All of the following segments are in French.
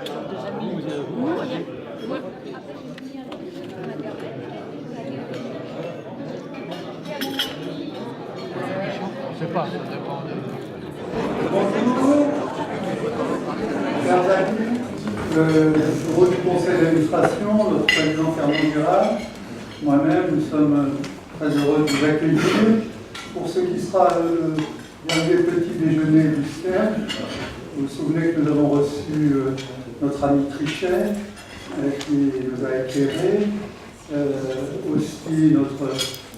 Je sais pas, ça dépend. Bonjour, chers amis, le bureau du conseil d'administration, notre président Fernand Durand, moi-même, nous sommes très heureux de vous accueillir pour ce qui sera le dernier petit déjeuner du cercle. Vous vous souvenez que nous avons reçu notre ami Trichet, qui nous a éclairé, aussi notre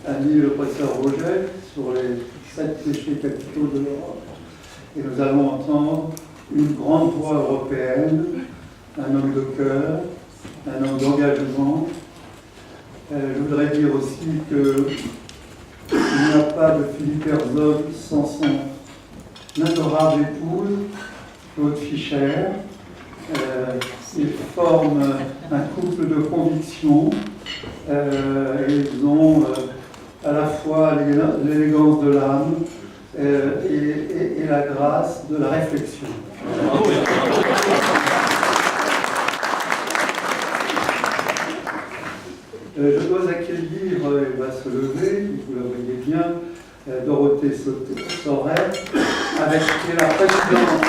ami le professeur Roget sur les 7 péchés capitaux de l'Europe. Et nous allons entendre une grande voix européenne, un homme de cœur, un homme d'engagement. Je voudrais dire aussi qu'il n'y a pas de Philippe Herzog sans son adorable épouse, Claude Fischer. Ils forment un couple de conviction. Ils ont à la fois l'élégance de l'âme et la grâce de la réflexion. Je dois accueillir, elle va se lever, vous la voyez bien, Dorothée Soret, avec qui est la présidente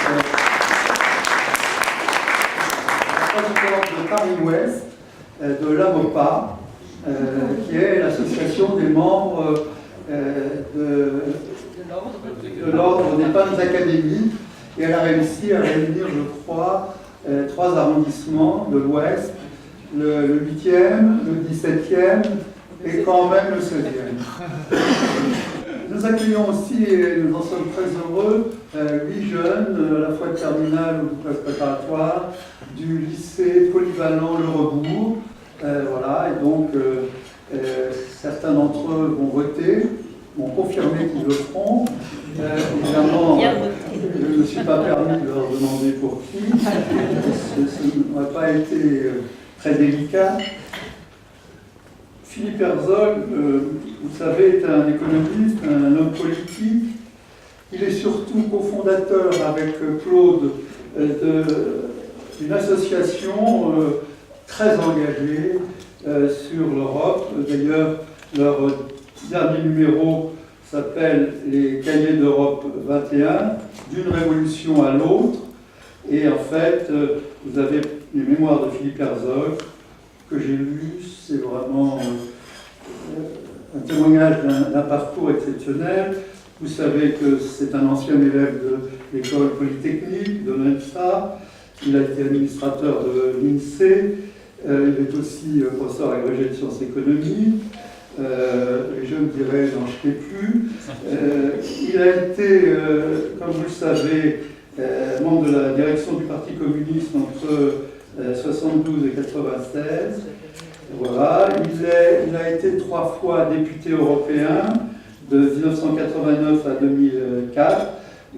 de Paris-Ouest, de l'AMOPA, qui est l'association des membres de l'ordre des femmes académiques, et elle a réussi à réunir, je crois, 3 arrondissements de l'Ouest, le 8e, le 17e et quand même le 16e. Nous accueillons aussi, et nous en sommes très heureux, 8 jeunes, à la fois de terminale ou de classe préparatoire, du lycée polyvalent Le Rebourg. Voilà, et donc certains d'entre eux vont voter, m'ont confirmé qu'ils le feront. Évidemment, je ne me suis pas permis de leur demander pour qui. Ça n'a pas été très délicat. Philippe Herzog, vous savez, est un économiste, un homme politique. Il est surtout cofondateur avec Claude d'une association très engagée sur l'Europe. D'ailleurs, leur dernier numéro s'appelle Les Cahiers d'Europe 21, d'une révolution à l'autre. Et en fait, vous avez les mémoires de Philippe Herzog que j'ai lus. C'est vraiment un témoignage d'un parcours exceptionnel. Vous savez que c'est un ancien élève de l'école polytechnique, de l'ENSA. Il a été administrateur de l'INSEE. Il est aussi professeur agrégé de sciences économiques. Et je me dirais, n'en jetez plus. Il a été, comme vous le savez, membre de la direction du Parti communiste entre 72 et 96. Voilà. Il a été 3 fois député européen, de 1989 à 2004,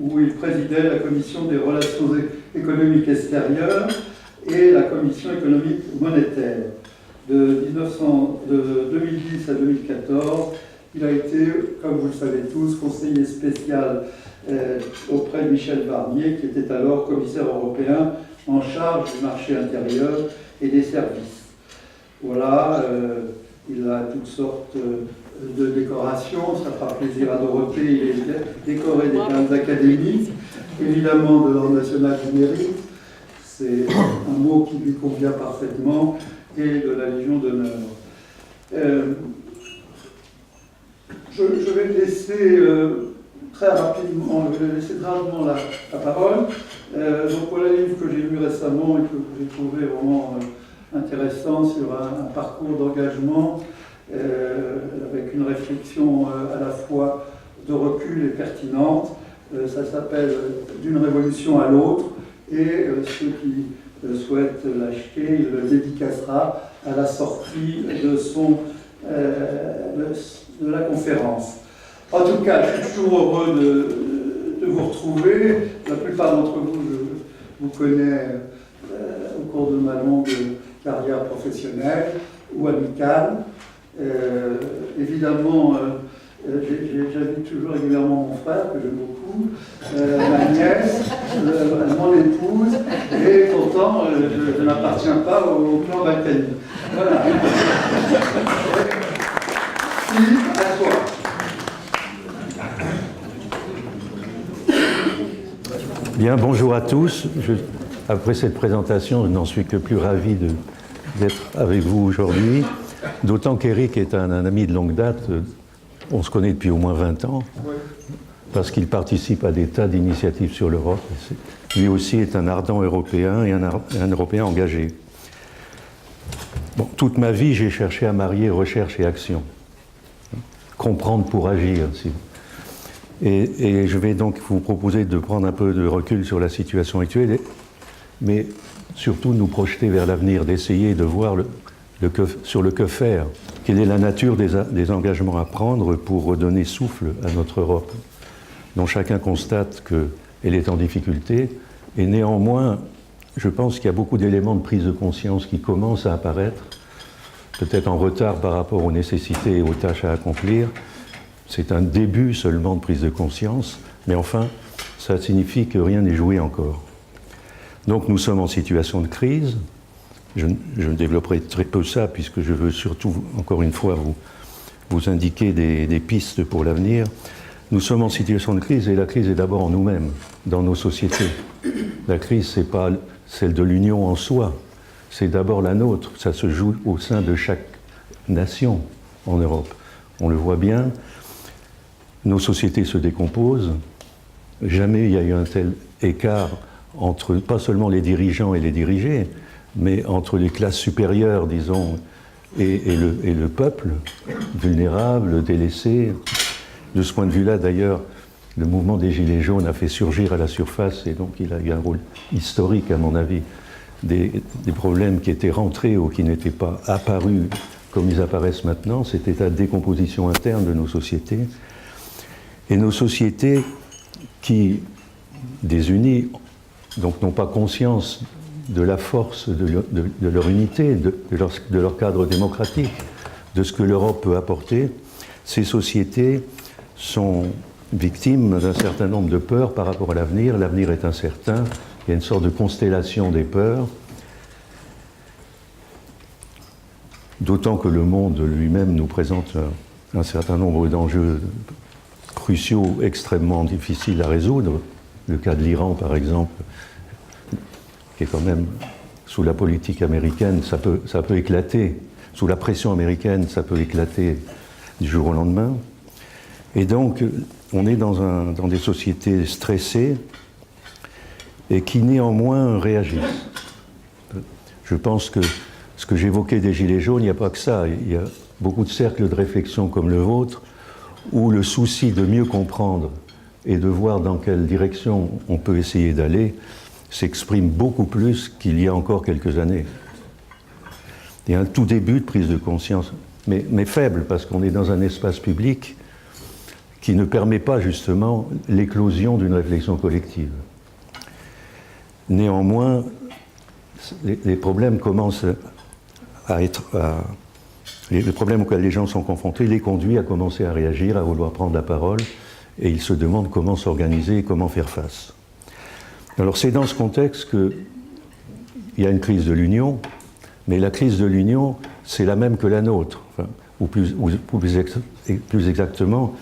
où il présidait la commission des relations économiques extérieures et la commission économique monétaire. De 2010 à 2014, il a été, comme vous le savez tous, conseiller spécial auprès de Michel Barnier, qui était alors commissaire européen en charge du marché intérieur et des services. Voilà, il a toutes sortes de décorations, ça fera plaisir à Dorothée, il est décoré des palmes académiques, évidemment de l'Ordre national du mérite, c'est un mot qui lui convient parfaitement, et de la Légion d'honneur. Je vais laisser très rapidement, la parole. Donc voilà le livre que j'ai lu récemment et que j'ai trouvé vraiment intéressant sur un parcours d'engagement avec une réflexion à la fois de recul et pertinente. Ça s'appelle D'une révolution à l'autre, et ceux qui souhaitent l'acheter, il le dédicacera à la sortie de la conférence. En tout cas, je suis toujours heureux de vous retrouver. La plupart d'entre vous, je vous connais au cours de ma longue carrière professionnelle ou amicale. Évidemment, j'invite toujours régulièrement mon frère, que j'aime beaucoup, ma nièce, mon épouse, et pourtant l'instant, je n'appartiens pas au clan Balkany. Voilà. Philippe, à toi. Bien, bonjour à tous. Après cette présentation, je n'en suis que plus ravi d'être avec vous aujourd'hui. D'autant qu'Éric est un ami de longue date. On se connaît depuis au moins 20 ans, parce qu'il participe à des tas d'initiatives sur l'Europe. Lui aussi est un ardent européen et un Européen engagé. Bon, toute ma vie, j'ai cherché à marier recherche et action. Comprendre pour agir, si. Et je vais donc vous proposer de prendre un peu de recul sur la situation actuelle, mais surtout nous projeter vers l'avenir, d'essayer de voir sur le que faire. Quelle est la nature des engagements à prendre pour redonner souffle à notre Europe, dont chacun constate qu'elle est en difficulté. Et néanmoins, je pense qu'il y a beaucoup d'éléments de prise de conscience qui commencent à apparaître, peut-être en retard par rapport aux nécessités et aux tâches à accomplir. C'est un début seulement de prise de conscience, mais enfin, ça signifie que rien n'est joué encore. Donc nous sommes en situation de crise. Je développerai très peu ça, puisque je veux surtout, encore une fois, vous indiquer des pistes pour l'avenir. Nous sommes en situation de crise, et la crise est d'abord en nous-mêmes, dans nos sociétés. La crise, ce n'est pas celle de l'Union en soi, c'est d'abord la nôtre. Ça se joue au sein de chaque nation en Europe. On le voit bien. Nos sociétés se décomposent. Jamais il y a eu un tel écart entre, pas seulement les dirigeants et les dirigés, mais entre les classes supérieures, disons, et le peuple, vulnérable, délaissé. De ce point de vue-là, d'ailleurs, le mouvement des Gilets jaunes a fait surgir à la surface, et donc il a eu un rôle historique, à mon avis, des problèmes qui étaient rentrés ou qui n'étaient pas apparus comme ils apparaissent maintenant, cet état de décomposition interne de nos sociétés. Et nos sociétés qui, désunies, donc n'ont pas conscience de la force de leur unité, de leur cadre démocratique, de ce que l'Europe peut apporter, ces sociétés sont victimes d'un certain nombre de peurs par rapport à l'avenir. L'avenir est incertain, il y a une sorte de constellation des peurs, d'autant que le monde lui-même nous présente un certain nombre d'enjeux cruciaux, extrêmement difficiles à résoudre. Le cas de l'Iran, par exemple, qui est quand même, sous la politique américaine, ça peut éclater. Sous la pression américaine, ça peut éclater du jour au lendemain. Et donc, on est dans des sociétés stressées et qui néanmoins réagissent. Je pense que ce que j'évoquais des Gilets jaunes, il n'y a pas que ça. Il y a beaucoup de cercles de réflexion comme le vôtre, où le souci de mieux comprendre et de voir dans quelle direction on peut essayer d'aller s'exprime beaucoup plus qu'il y a encore quelques années. Il y a un tout début de prise de conscience, mais faible, parce qu'on est dans un espace public qui ne permet pas justement l'éclosion d'une réflexion collective. Néanmoins, les problèmes commencent les problèmes auxquels les gens sont confrontés les conduisent à commencer à réagir, à vouloir prendre la parole, et ils se demandent comment s'organiser et comment faire face. Alors c'est dans ce contexte qu'il y a une crise de l'Union, mais la crise de l'Union, c'est la même que la nôtre, ou plus exactement,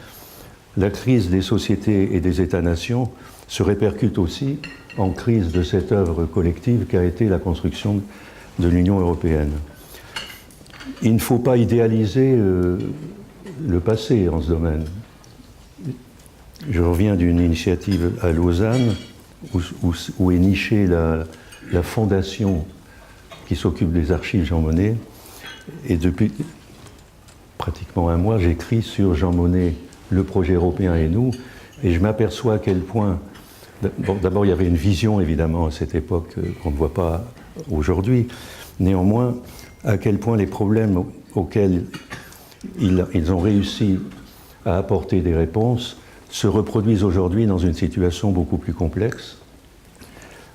la crise des sociétés et des États-nations se répercute aussi en crise de cette œuvre collective qu'a été la construction de l'Union européenne. Il ne faut pas idéaliser le passé en ce domaine. Je reviens d'une initiative à Lausanne où est nichée la fondation qui s'occupe des archives Jean Monnet. Et depuis pratiquement un mois, j'écris sur Jean Monnet, le projet européen et nous. Et je m'aperçois à quel point... D'abord, il y avait une vision, évidemment, à cette époque qu'on ne voit pas aujourd'hui. Néanmoins, à quel point les problèmes auxquels ils ont réussi à apporter des réponses se reproduisent aujourd'hui dans une situation beaucoup plus complexe.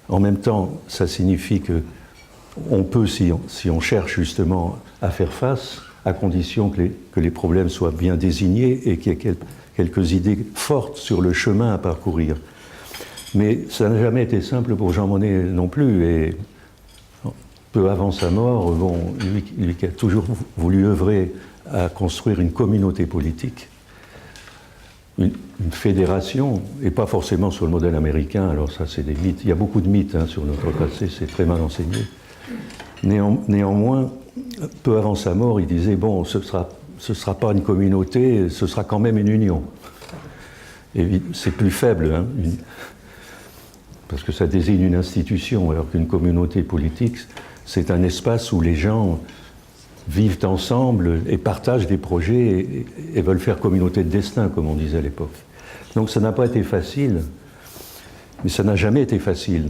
En même temps, ça signifie qu'on peut, si on cherche justement à faire face, à condition que les problèmes soient bien désignés et qu'il y ait quelques idées fortes sur le chemin à parcourir. Mais ça n'a jamais été simple pour Jean Monnet non plus, et peu avant sa mort, bon, lui qui a toujours voulu œuvrer à construire une communauté politique, une fédération, et pas forcément sur le modèle américain, alors ça c'est des mythes, il y a beaucoup de mythes sur notre passé, c'est très mal enseigné. Néanmoins, peu avant sa mort, il disait, bon, ce sera pas une communauté, ce sera quand même une union. Et c'est plus faible, parce que ça désigne une institution, alors qu'une communauté politique, c'est un espace où les gens vivent ensemble et partagent des projets et veulent faire communauté de destin, comme on disait à l'époque. Donc ça n'a pas été facile, mais ça n'a jamais été facile.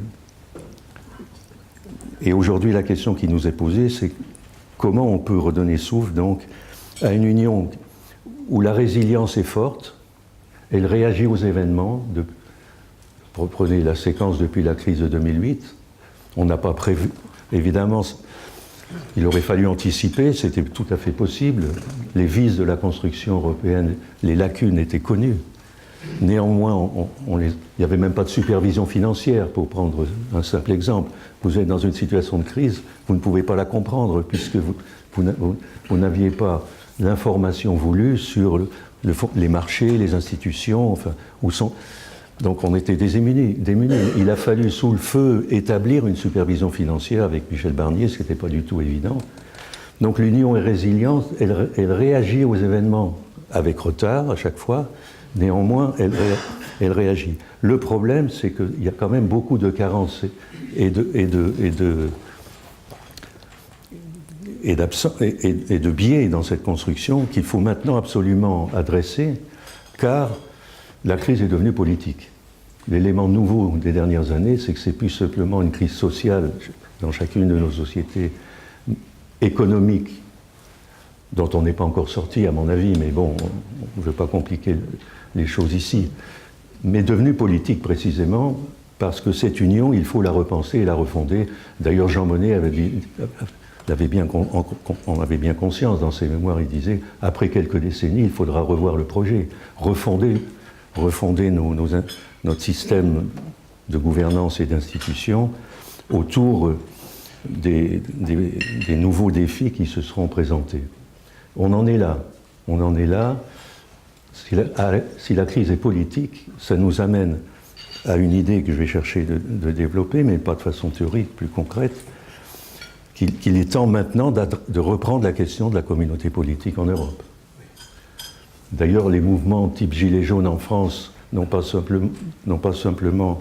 Et aujourd'hui, la question qui nous est posée, c'est comment on peut redonner souffle donc à une union où la résilience est forte, elle réagit aux événements. Prenez la séquence depuis la crise de 2008, on n'a pas prévu, évidemment, il aurait fallu anticiper, c'était tout à fait possible. Les vices de la construction européenne, les lacunes étaient connues. Néanmoins, il n'y avait même pas de supervision financière, pour prendre un simple exemple. Vous êtes dans une situation de crise, vous ne pouvez pas la comprendre, puisque vous n'aviez pas l'information voulue sur les marchés, les institutions, enfin, où sont... Donc on était démunis. Il a fallu, sous le feu, établir une supervision financière avec Michel Barnier, ce qui n'était pas du tout évident. Donc l'union est résiliente, elle réagit aux événements avec retard à chaque fois, néanmoins elle réagit. Le problème, c'est qu'il y a quand même beaucoup de carences et de biais dans cette construction qu'il faut maintenant absolument adresser, car la crise est devenue politique. L'élément nouveau des dernières années, c'est que c'est plus simplement une crise sociale dans chacune de nos sociétés, économique, dont on n'est pas encore sorti, à mon avis, mais bon, on ne veut pas compliquer les choses ici, mais devenue politique précisément parce que cette union, il faut la repenser et la refonder. D'ailleurs, Jean Monnet on avait bien conscience dans ses mémoires, il disait, après quelques décennies, il faudra revoir le projet, refonder notre système de gouvernance et d'institutions autour des nouveaux défis qui se seront présentés. On en est là. Si la crise est politique, ça nous amène à une idée que je vais chercher de développer, mais pas de façon théorique, plus concrète, qu'il est temps maintenant de reprendre la question de la communauté politique en Europe. D'ailleurs, les mouvements type Gilets jaunes en France n'ont pas simplement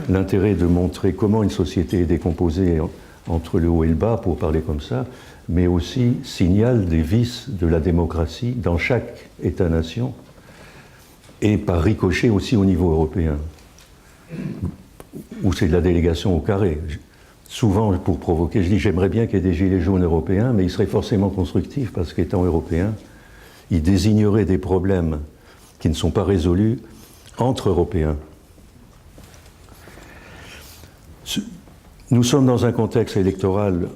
l'intérêt de montrer comment une société est décomposée entre le haut et le bas, pour parler comme ça, mais aussi signalent des vices de la démocratie dans chaque État-nation, et par ricochet aussi au niveau européen, où c'est de la délégation au carré. Souvent, pour provoquer, je dis j'aimerais bien qu'il y ait des gilets jaunes européens, mais ils seraient forcément constructifs parce qu'étant européens, ils désigneraient des problèmes qui ne sont pas résolus entre Européens. Nous sommes dans un contexte électoral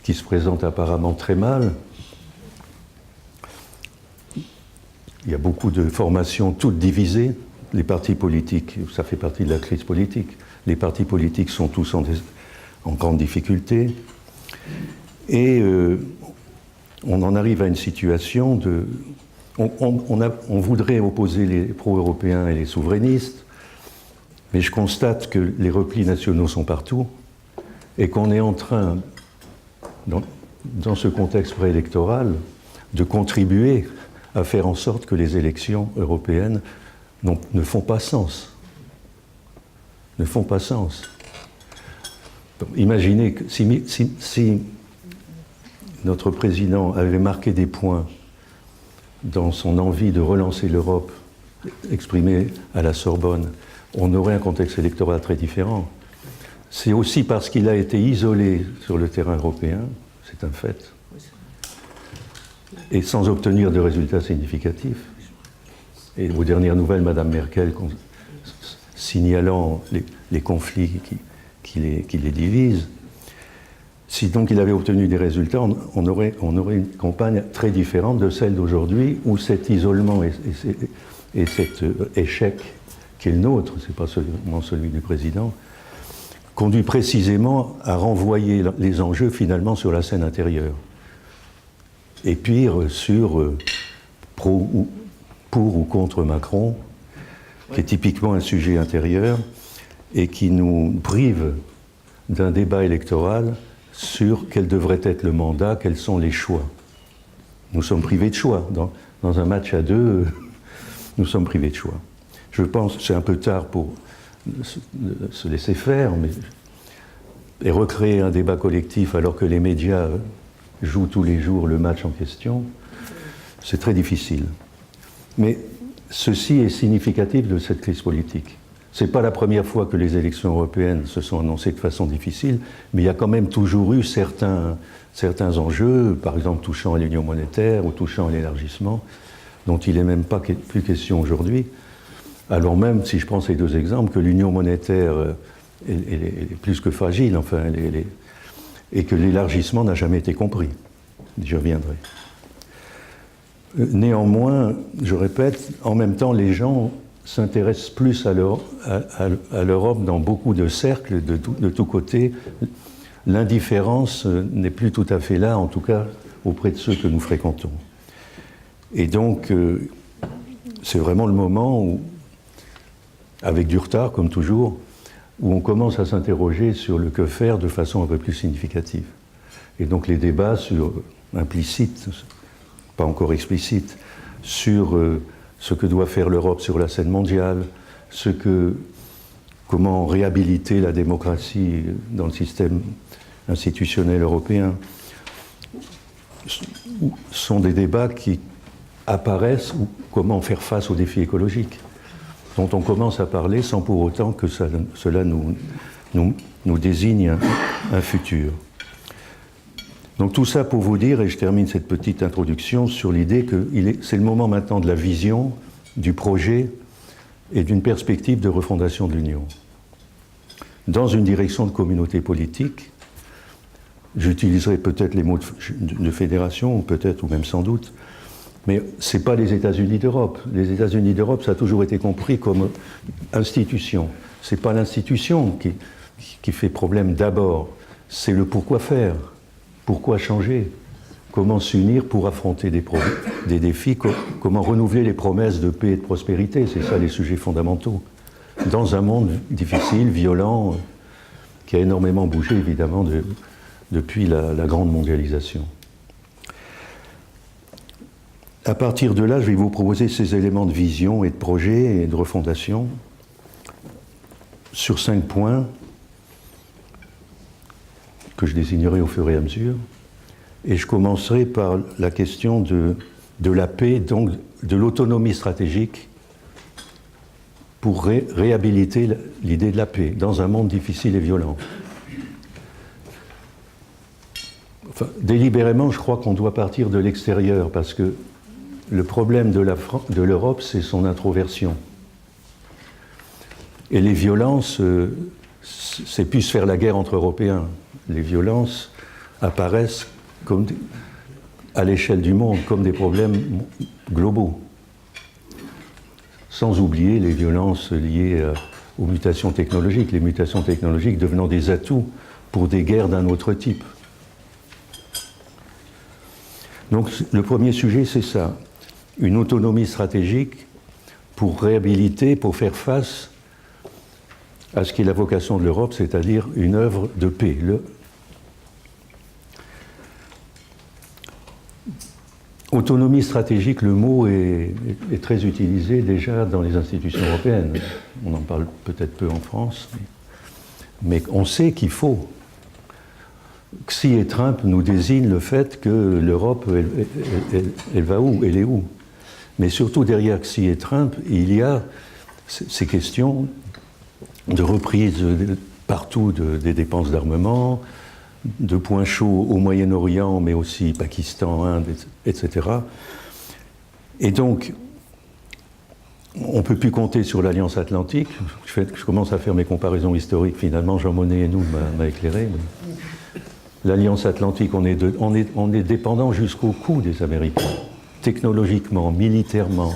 qui se présente apparemment très mal. Il y a beaucoup de formations toutes divisées. Les partis politiques, ça fait partie de la crise politique. Les partis politiques sont tous en grande difficulté. Et on en arrive à une situation de... On voudrait opposer les pro-européens et les souverainistes, mais je constate que les replis nationaux sont partout et qu'on est en train, dans ce contexte préélectoral, de contribuer à faire en sorte que les élections européennes ne font pas sens. Ne font pas sens. Donc, imaginez que si notre président avait marqué des points dans son envie de relancer l'Europe, exprimée à la Sorbonne, on aurait un contexte électoral très différent. C'est aussi parce qu'il a été isolé sur le terrain européen, c'est un fait, et sans obtenir de résultats significatifs. Et aux dernières nouvelles, Mme Merkel signalant les conflits qui les divisent. Si donc il avait obtenu des résultats, on aurait une campagne très différente de celle d'aujourd'hui, où cet isolement et cet échec qui est le nôtre, c'est pas seulement celui du président, conduit précisément à renvoyer les enjeux finalement sur la scène intérieure. Et pire, sur pour ou contre Macron, qui est typiquement un sujet intérieur et qui nous prive d'un débat électoral sur quel devrait être le mandat, quels sont les choix. Nous sommes privés de choix. Dans un match à deux, nous sommes privés de choix. Je pense que c'est un peu tard pour se laisser faire, et recréer un débat collectif alors que les médias jouent tous les jours le match en question, c'est très difficile. Mais ceci est significatif de cette crise politique. Ce n'est pas la première fois que les élections européennes se sont annoncées de façon difficile, mais il y a quand même toujours eu certains enjeux, par exemple touchant à l'union monétaire ou touchant à l'élargissement, dont il n'est même pas plus question aujourd'hui. Alors même, si je prends ces deux exemples, que l'union monétaire est plus que fragile, enfin, et que l'élargissement n'a jamais été compris. J'y reviendrai. Néanmoins, je répète, en même temps, les gens s'intéressent plus à l'Europe dans beaucoup de cercles, de tous côtés. L'indifférence n'est plus tout à fait là, en tout cas auprès de ceux que nous fréquentons. Et donc, c'est vraiment le moment où, avec du retard, comme toujours, où on commence à s'interroger sur le que faire de façon un peu plus significative. Et donc les débats implicites, pas encore explicites, sur ce que doit faire l'Europe sur la scène mondiale, comment réhabiliter la démocratie dans le système institutionnel européen, sont des débats qui apparaissent, ou comment faire face aux défis écologiques, dont on commence à parler sans pour autant que cela nous désigne un futur. Donc tout ça pour vous dire, et je termine cette petite introduction sur l'idée que c'est le moment maintenant de la vision, du projet et d'une perspective de refondation de l'Union. Dans une direction de communauté politique, j'utiliserai peut-être les mots de fédération, peut-être ou même sans doute, mais ce n'est pas les États-Unis d'Europe. Les États-Unis d'Europe, ça a toujours été compris comme institution. Ce n'est pas l'institution qui fait problème d'abord, c'est le pourquoi faire, pourquoi changer, comment s'unir pour affronter des défis, comment renouveler les promesses de paix et de prospérité, c'est ça les sujets fondamentaux. Dans un monde difficile, violent, qui a énormément bougé évidemment depuis la grande mondialisation. À partir de là, je vais vous proposer ces éléments de vision et de projet et de refondation sur 5 points que je désignerai au fur et à mesure. Et je commencerai par la question de la paix, donc de l'autonomie stratégique pour réhabiliter l'idée de la paix dans un monde difficile et violent. Enfin, délibérément, je crois qu'on doit partir de l'extérieur parce que le problème de l'Europe, c'est son introversion. Et les violences, c'est plus faire la guerre entre Européens. Les violences apparaissent à l'échelle du monde comme des problèmes globaux. Sans oublier les violences liées aux mutations technologiques, les mutations technologiques devenant des atouts pour des guerres d'un autre type. Donc le premier sujet, c'est ça. Une autonomie stratégique pour réhabiliter, pour faire face à ce qui est la vocation de l'Europe, c'est-à-dire une œuvre de paix. Autonomie stratégique, le mot est très utilisé déjà dans les institutions européennes. On en parle peut-être peu en France, mais on sait qu'il faut. Xi et Trump nous désignent le fait que l'Europe, elle va où? Elle est où? Mais surtout derrière Xi et Trump, il y a ces questions de reprise partout des dépenses d'armement, de points chauds au Moyen-Orient, mais aussi Pakistan, Inde, etc. Et donc, on ne peut plus compter sur l'Alliance Atlantique. Je commence à faire mes comparaisons historiques, finalement, Jean Monnet et nous m'a éclairé. L'Alliance Atlantique, on est dépendant jusqu'au cou des Américains, technologiquement, militairement,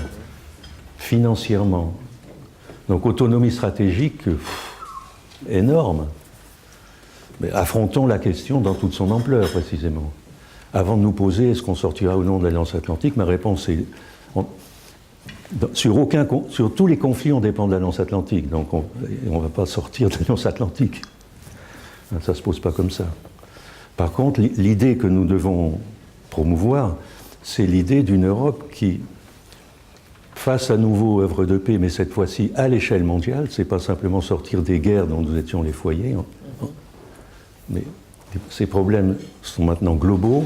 financièrement. Donc autonomie stratégique énorme. Mais affrontons la question dans toute son ampleur, précisément. Avant de nous poser est-ce qu'on sortira ou non de l'Alliance Atlantique, ma réponse est sur tous les conflits, on dépend de l'Alliance Atlantique, donc on ne va pas sortir de l'Alliance Atlantique. Ça ne se pose pas comme ça. Par contre, l'idée que nous devons promouvoir, c'est l'idée d'une Europe qui fasse à nouveau œuvre de paix, mais cette fois-ci à l'échelle mondiale. Ce n'est pas simplement sortir des guerres dont nous étions les foyers, mais ces problèmes sont maintenant globaux,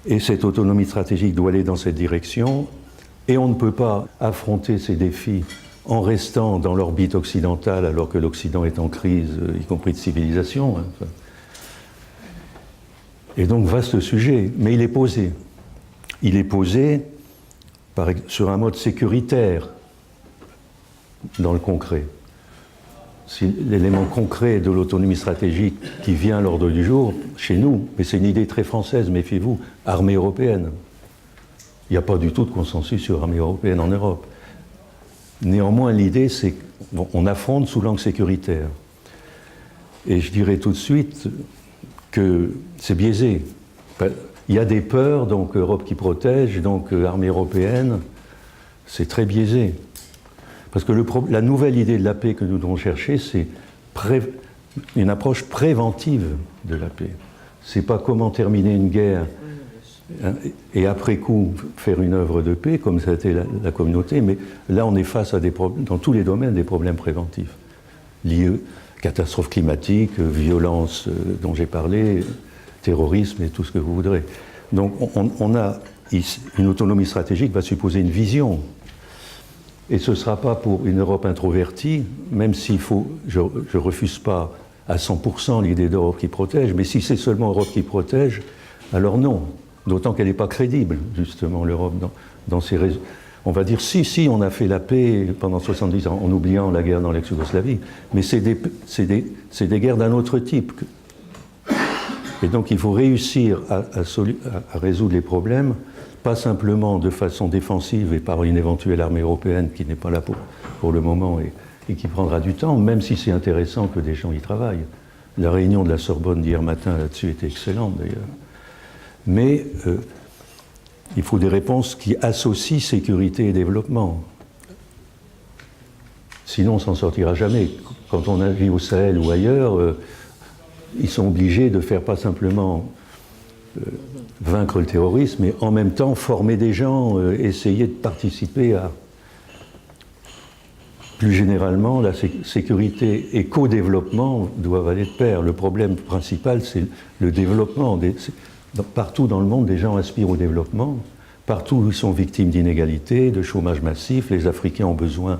et cette autonomie stratégique doit aller dans cette direction, et on ne peut pas affronter ces défis en restant dans l'orbite occidentale alors que l'Occident est en crise, y compris de civilisation. Et donc, vaste sujet, mais il est posé. Il est posé sur un mode sécuritaire dans le concret. Si l'élément concret de l'autonomie stratégique qui vient à l'ordre du jour, chez nous, mais c'est une idée très française, méfiez-vous, armée européenne. Il n'y a pas du tout de consensus sur l'armée européenne en Europe. Néanmoins, l'idée, c'est qu'on affronte sous l'angle sécuritaire. Et je dirais tout de suite que c'est biaisé. Il y a des peurs, donc Europe qui protège, donc armée européenne, c'est très biaisé. Parce que la nouvelle idée de la paix que nous devons chercher, c'est une approche préventive de la paix. C'est pas comment terminer une guerre et après coup faire une œuvre de paix, comme ça a été la communauté, mais là on est face à dans tous les domaines des problèmes préventifs, liés catastrophes climatiques, violences dont j'ai parlé, terrorisme et tout ce que vous voudrez. Donc on a une autonomie stratégique va supposer une vision. Et ce ne sera pas pour une Europe introvertie, même s'il faut, je ne refuse pas à 100% l'idée d'Europe qui protège, mais si c'est seulement Europe qui protège, alors non. D'autant qu'elle n'est pas crédible, justement, l'Europe, dans ses raisons. On va dire, si, on a fait la paix pendant 70 ans, en oubliant la guerre dans l'ex-Yougoslavie, mais c'est des guerres d'un autre type. Et donc il faut réussir à résoudre les problèmes, pas simplement de façon défensive et par une éventuelle armée européenne qui n'est pas là pour le moment et qui prendra du temps, même si c'est intéressant que des gens y travaillent. La réunion de la Sorbonne d'hier matin là-dessus était excellente d'ailleurs. Mais il faut des réponses qui associent sécurité et développement. Sinon, on ne s'en sortira jamais. Quand on vit au Sahel ou ailleurs, ils sont obligés de faire pas simplement vaincre le terrorisme, mais en même temps former des gens, essayer de participer à... Plus généralement, la sécurité et co-développement doivent aller de pair. Le problème principal, c'est le développement. Partout dans le monde, des gens aspirent au développement. Partout, ils sont victimes d'inégalités, de chômage massif. Les Africains ont besoin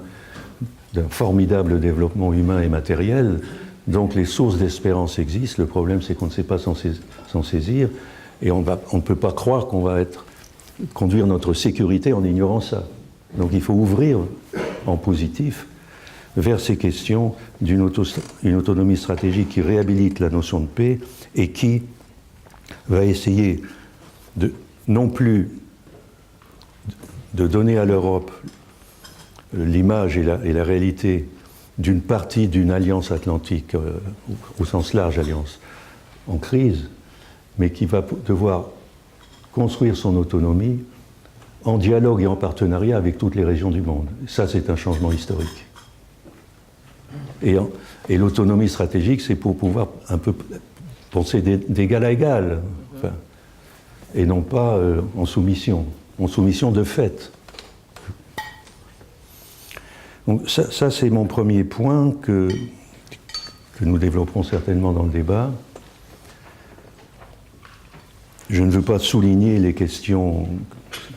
d'un formidable développement humain et matériel. Donc les sources d'espérance existent. Le problème, c'est qu'on ne sait pas s'en saisir. Et on ne peut pas croire qu'on va conduire notre sécurité en ignorant ça. Donc il faut ouvrir en positif vers ces questions d'une autonomie stratégique qui réhabilite la notion de paix et qui va essayer non plus de donner à l'Europe l'image et la réalité d'une partie d'une alliance atlantique, au sens large alliance, en crise, mais qui va devoir construire son autonomie en dialogue et en partenariat avec toutes les régions du monde. Ça, c'est un changement historique. Et l'autonomie stratégique, c'est pour pouvoir un peu penser d'égal à égal, enfin, et non pas en soumission de fait. Donc ça c'est mon premier point que nous développerons certainement dans le débat. Je ne veux pas souligner les questions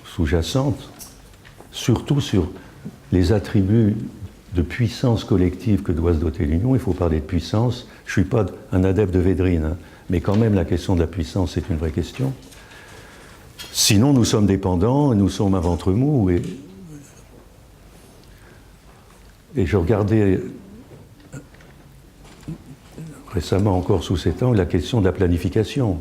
sous-jacentes, surtout sur les attributs de puissance collective que doit se doter l'Union. Il faut parler de puissance. Je ne suis pas un adepte de Védrine, hein, mais quand même la question de la puissance est une vraie question. Sinon, nous sommes dépendants, nous sommes un ventre mou. Et je regardais récemment encore sous cet angle la question de la planification,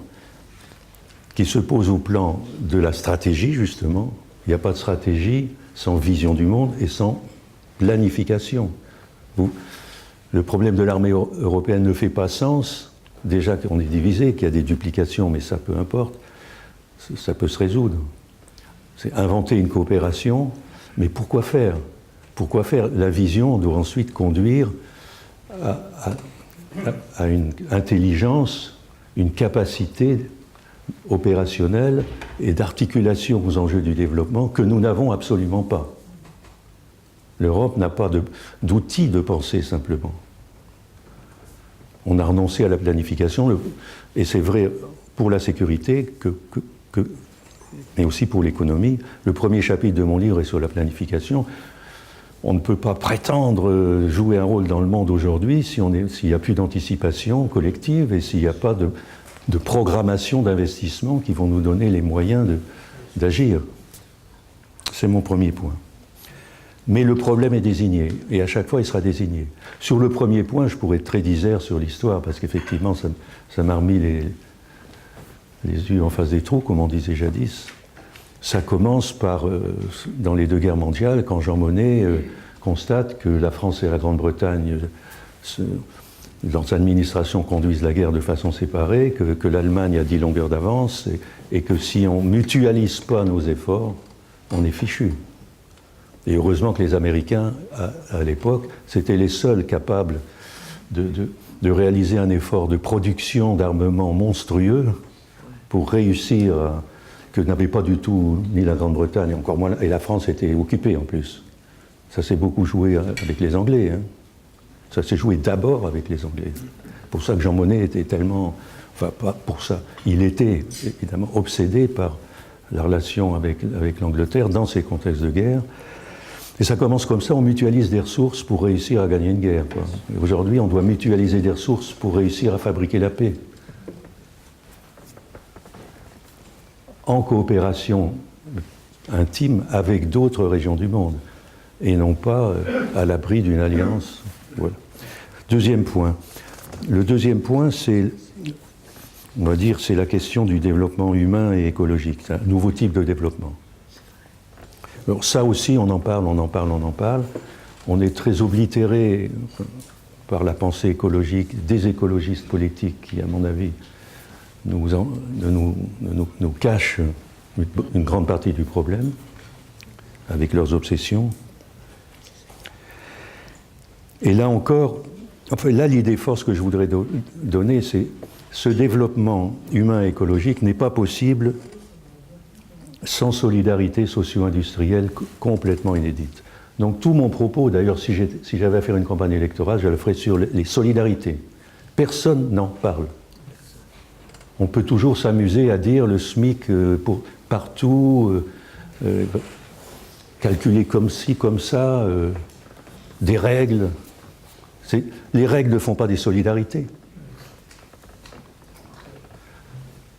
qui se pose au plan de la stratégie, justement. Il n'y a pas de stratégie sans vision du monde et sans planification. Le problème de l'armée européenne ne fait pas sens déjà qu'on est divisé, qu'il y a des duplications, mais ça peu importe, ça peut se résoudre. C'est inventer une coopération, mais pourquoi faire? Pourquoi faire? La vision doit ensuite conduire à une intelligence, une capacité opérationnelle et d'articulation aux enjeux du développement que nous n'avons absolument pas. L'Europe n'a pas d'outils de pensée simplement. On a renoncé à la planification, et c'est vrai pour la sécurité, mais aussi pour l'économie. Le premier chapitre de mon livre est sur la planification. On ne peut pas prétendre jouer un rôle dans le monde aujourd'hui s'il n'y a plus d'anticipation collective et s'il n'y a pas de programmation d'investissement qui vont nous donner les moyens d'agir. C'est mon premier point. Mais le problème est désigné, et à chaque fois il sera désigné. Sur le premier point, je pourrais être très disert sur l'histoire, parce qu'effectivement ça m'a remis les yeux en face des trous, comme on disait jadis. Ça commence par, dans les deux guerres mondiales, quand Jean Monnet constate que la France et la Grande-Bretagne, leurs administrations conduisent la guerre de façon séparée, que l'Allemagne a 10 longueurs d'avance, et que si on ne mutualise pas nos efforts, on est fichu. Et heureusement que les Américains, à l'époque, c'étaient les seuls capables de réaliser un effort de production d'armement monstrueux pour réussir que n'avait pas du tout ni la Grande-Bretagne, encore moins, et la France était occupée en plus. Ça s'est beaucoup joué avec les Anglais. Hein. Ça s'est joué d'abord avec les Anglais. Pour ça que Jean Monnet était tellement... Enfin, pas pour ça. Il était évidemment obsédé par la relation avec l'Angleterre dans ces contextes de guerre. Et ça commence comme ça, on mutualise des ressources pour réussir à gagner une guerre. Aujourd'hui, on doit mutualiser des ressources pour réussir à fabriquer la paix. En coopération intime avec d'autres régions du monde, et non pas à l'abri d'une alliance. Voilà. Deuxième point. Le deuxième point, c'est, on va dire, c'est la question du développement humain et écologique. C'est un nouveau type de développement. Alors ça aussi, on en parle. On est très oblitéré par la pensée écologique des écologistes politiques qui, à mon avis, nous cachent une grande partie du problème avec leurs obsessions. Et là encore, enfin là l'idée force que je voudrais donner, c'est ce développement humain et écologique n'est pas possible sans solidarité socio-industrielle complètement inédite. Donc tout mon propos, d'ailleurs, si j'avais à faire une campagne électorale, je le ferais sur les solidarités. Personne n'en parle. On peut toujours s'amuser à dire le SMIC partout, calculer comme ci, comme ça, des règles. Les règles ne font pas des solidarités.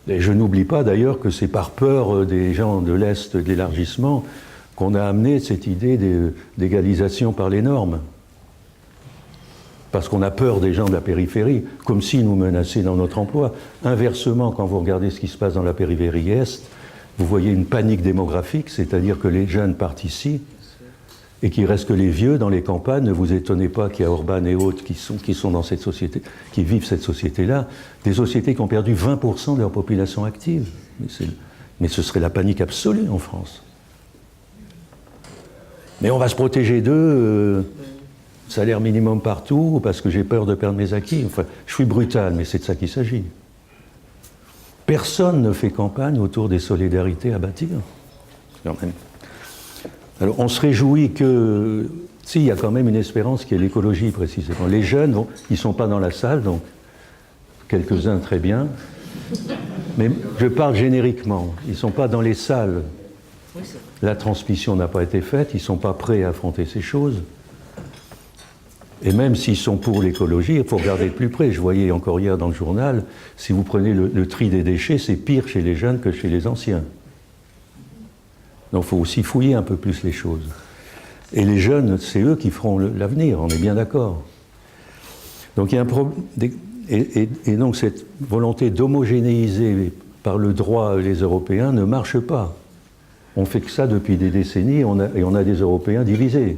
Et je n'oublie pas d'ailleurs que c'est par peur des gens de l'Est de l'élargissement qu'on a amené cette idée d'égalisation par les normes. Parce qu'on a peur des gens de la périphérie, comme s'ils nous menaçaient dans notre emploi. Inversement, quand vous regardez ce qui se passe dans la périphérie Est, vous voyez une panique démographique, c'est-à-dire que les jeunes partent ici, et qu'il ne reste que les vieux dans les campagnes. Ne vous étonnez pas qu'il y a Orban et autres qui sont dans cette société, qui vivent cette société-là, des sociétés qui ont perdu 20% de leur population active. Mais ce serait la panique absolue en France. Mais on va se protéger d'eux, salaire minimum partout, parce que j'ai peur de perdre mes acquis. Enfin, je suis brutal, mais c'est de ça qu'il s'agit. Personne ne fait campagne autour des solidarités à bâtir. Quand même. Alors on se réjouit que, si, il y a quand même une espérance qui est l'écologie précisément. Les jeunes, ils ne sont pas dans la salle, donc quelques-uns très bien, mais je parle génériquement, ils ne sont pas dans les salles. La transmission n'a pas été faite, ils ne sont pas prêts à affronter ces choses. Et même s'ils sont pour l'écologie, il faut regarder de plus près. Je voyais encore hier dans le journal, si vous prenez le tri des déchets, c'est pire chez les jeunes que chez les anciens. Donc il faut aussi fouiller un peu plus les choses. Et les jeunes, c'est eux qui feront l'avenir, on est bien d'accord. Donc il y a un problème. Et donc cette volonté d'homogénéiser par le droit les Européens ne marche pas. On fait que ça depuis des décennies et on a des Européens divisés.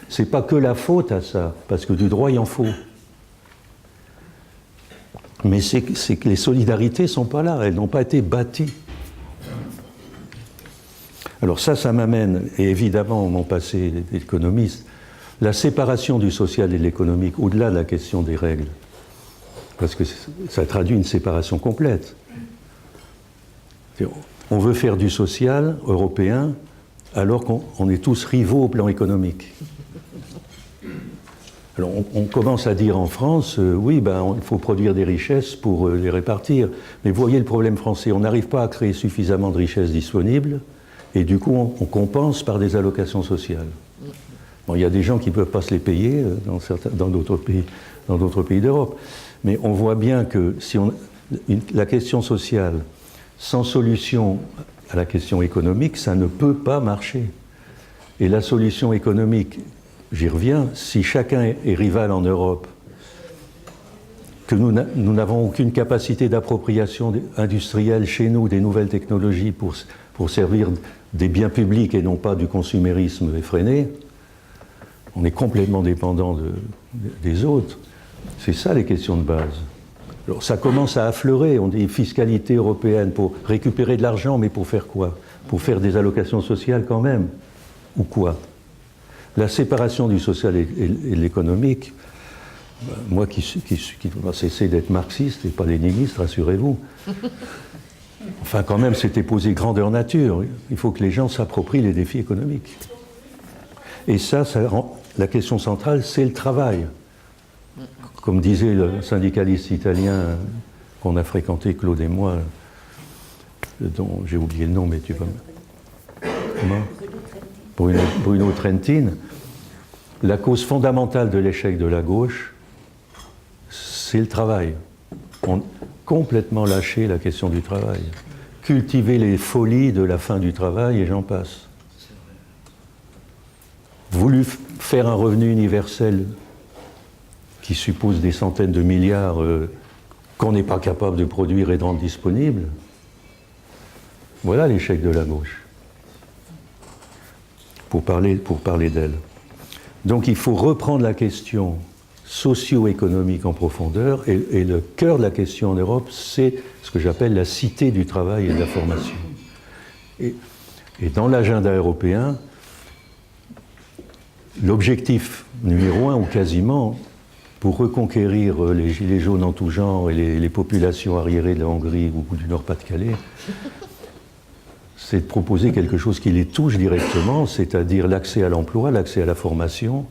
C'est pas que la faute à ça, parce que du droit il en faut. Mais c'est que les solidarités ne sont pas là, elles n'ont pas été bâties. Alors ça m'amène, et évidemment, mon passé d'économiste, la séparation du social et de l'économique, au-delà de la question des règles. Parce que ça traduit une séparation complète. On veut faire du social européen alors qu'on est tous rivaux au plan économique. Alors on commence à dire en France, oui, il faut produire des richesses pour les répartir. Mais vous voyez le problème français, on n'arrive pas à créer suffisamment de richesses disponibles, et du coup on compense par des allocations sociales. Bon, il y a des gens qui ne peuvent pas se les payer dans d'autres pays d'Europe. Mais on voit bien que si la question sociale, sans solution à la question économique, ça ne peut pas marcher. Et la solution économique, j'y reviens, si chacun est rival en Europe, que nous n'avons aucune capacité d'appropriation industrielle chez nous des nouvelles technologies pour servir des biens publics et non pas du consumérisme effréné, on est complètement dépendant des autres. C'est ça les questions de base. Alors ça commence à affleurer, on dit fiscalité européenne pour récupérer de l'argent, mais pour faire quoi? Pour faire des allocations sociales quand même? Ou quoi? La séparation du social et de l'économique, moi qui va cesser d'être marxiste et pas léniniste, rassurez-vous. Enfin quand même, c'était posé grandeur nature. Il faut que les gens s'approprient les défis économiques. Et ça rend, la question centrale, c'est le travail. Comme disait le syndicaliste italien qu'on a fréquenté, Claude et moi, dont j'ai oublié le nom, mais tu vas... Comment ? Bruno Trentin, la cause fondamentale de l'échec de la gauche, c'est le travail. On a complètement lâché la question du travail. Cultiver les folies de la fin du travail, et j'en passe. Voulu faire un revenu universel qui suppose des centaines de milliards qu'on n'est pas capable de produire et de rendre disponibles. Voilà l'échec de la gauche. Pour parler d'elle. Donc il faut reprendre la question socio-économique en profondeur, et le cœur de la question en Europe, c'est ce que j'appelle la cité du travail et de la formation. Et dans l'agenda européen, l'objectif numéro 1, ou quasiment, pour reconquérir les gilets jaunes en tout genre et les populations arriérées de la Hongrie ou du Nord-Pas-de-Calais, c'est de proposer quelque chose qui les touche directement, c'est-à-dire l'accès à l'emploi, l'accès à la formation,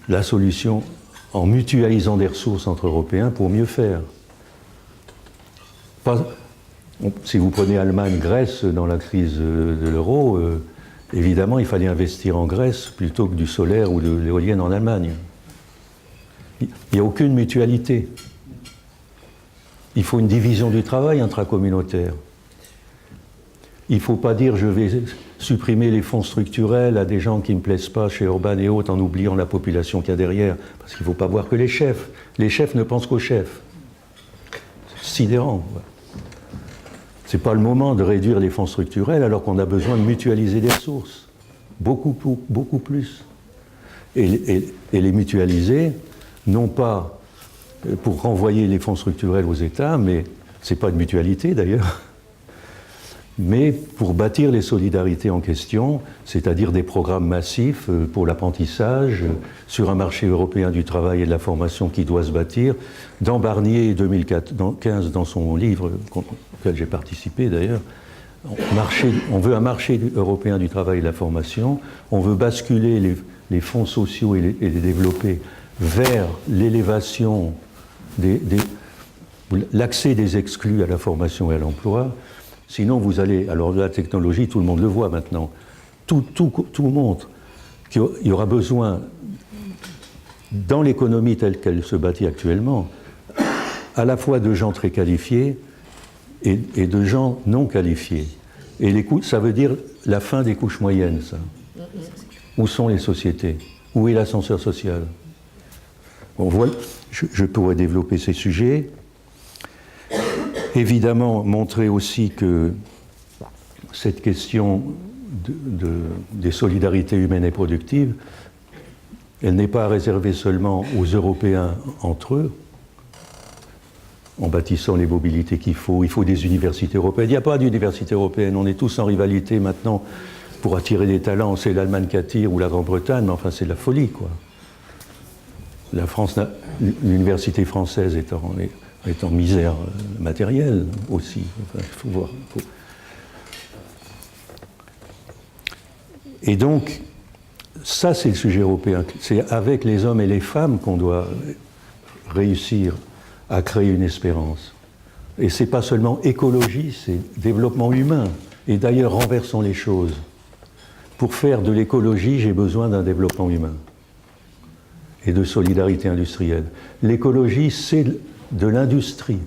la solution en mutualisant des ressources entre Européens pour mieux faire. Si vous prenez Allemagne, Grèce, dans la crise de l'euro, évidemment, il fallait investir en Grèce plutôt que du solaire ou de l'éolienne en Allemagne. Il n'y a aucune mutualité. Il faut une division du travail intracommunautaire. Il ne faut pas dire je vais supprimer les fonds structurels à des gens qui ne me plaisent pas chez Orban et autres en oubliant la population qu'il y a derrière, parce qu'il ne faut pas voir que les chefs. Les chefs ne pensent qu'aux chefs. C'est sidérant. Ce n'est pas le moment de réduire les fonds structurels alors qu'on a besoin de mutualiser des ressources. Beaucoup plus. Et les mutualiser, non pas pour renvoyer les fonds structurels aux États, mais ce n'est pas de mutualité d'ailleurs, mais pour bâtir les solidarités en question, c'est-à-dire des programmes massifs pour l'apprentissage, sur un marché européen du travail et de la formation qui doit se bâtir. Dans Barnier 2015, dans son livre, auquel j'ai participé d'ailleurs, on veut un marché européen du travail et de la formation, on veut basculer les fonds sociaux et les développer vers l'élévation l'accès des exclus à la formation et à l'emploi. Sinon, vous allez... Alors, la technologie, tout le monde le voit maintenant. Tout montre qu'il y aura besoin, dans l'économie telle qu'elle se bâtit actuellement, à la fois de gens très qualifiés et de gens non qualifiés. Et ça veut dire la fin des couches moyennes, ça. Où sont les sociétés? Où est l'ascenseur social? On voit, je pourrais développer ces sujets. Évidemment, montrer aussi que cette question des solidarités humaines et productives, elle n'est pas réservée seulement aux Européens entre eux, en bâtissant les mobilités qu'il faut. Il faut des universités européennes. Il n'y a pas d'université européenne. On est tous en rivalité maintenant pour attirer des talents. C'est l'Allemagne qui attire ou la Grande-Bretagne, mais enfin c'est de la folie, quoi. La France, l'université française est en misère matérielle aussi. Enfin, il faut voir. Et donc, ça c'est le sujet européen. C'est avec les hommes et les femmes qu'on doit réussir à créer une espérance. Et c'est pas seulement écologie, c'est développement humain. Et d'ailleurs, renversons les choses. Pour faire de l'écologie, j'ai besoin d'un développement humain et de solidarité industrielle. L'écologie, c'est de l'industrie.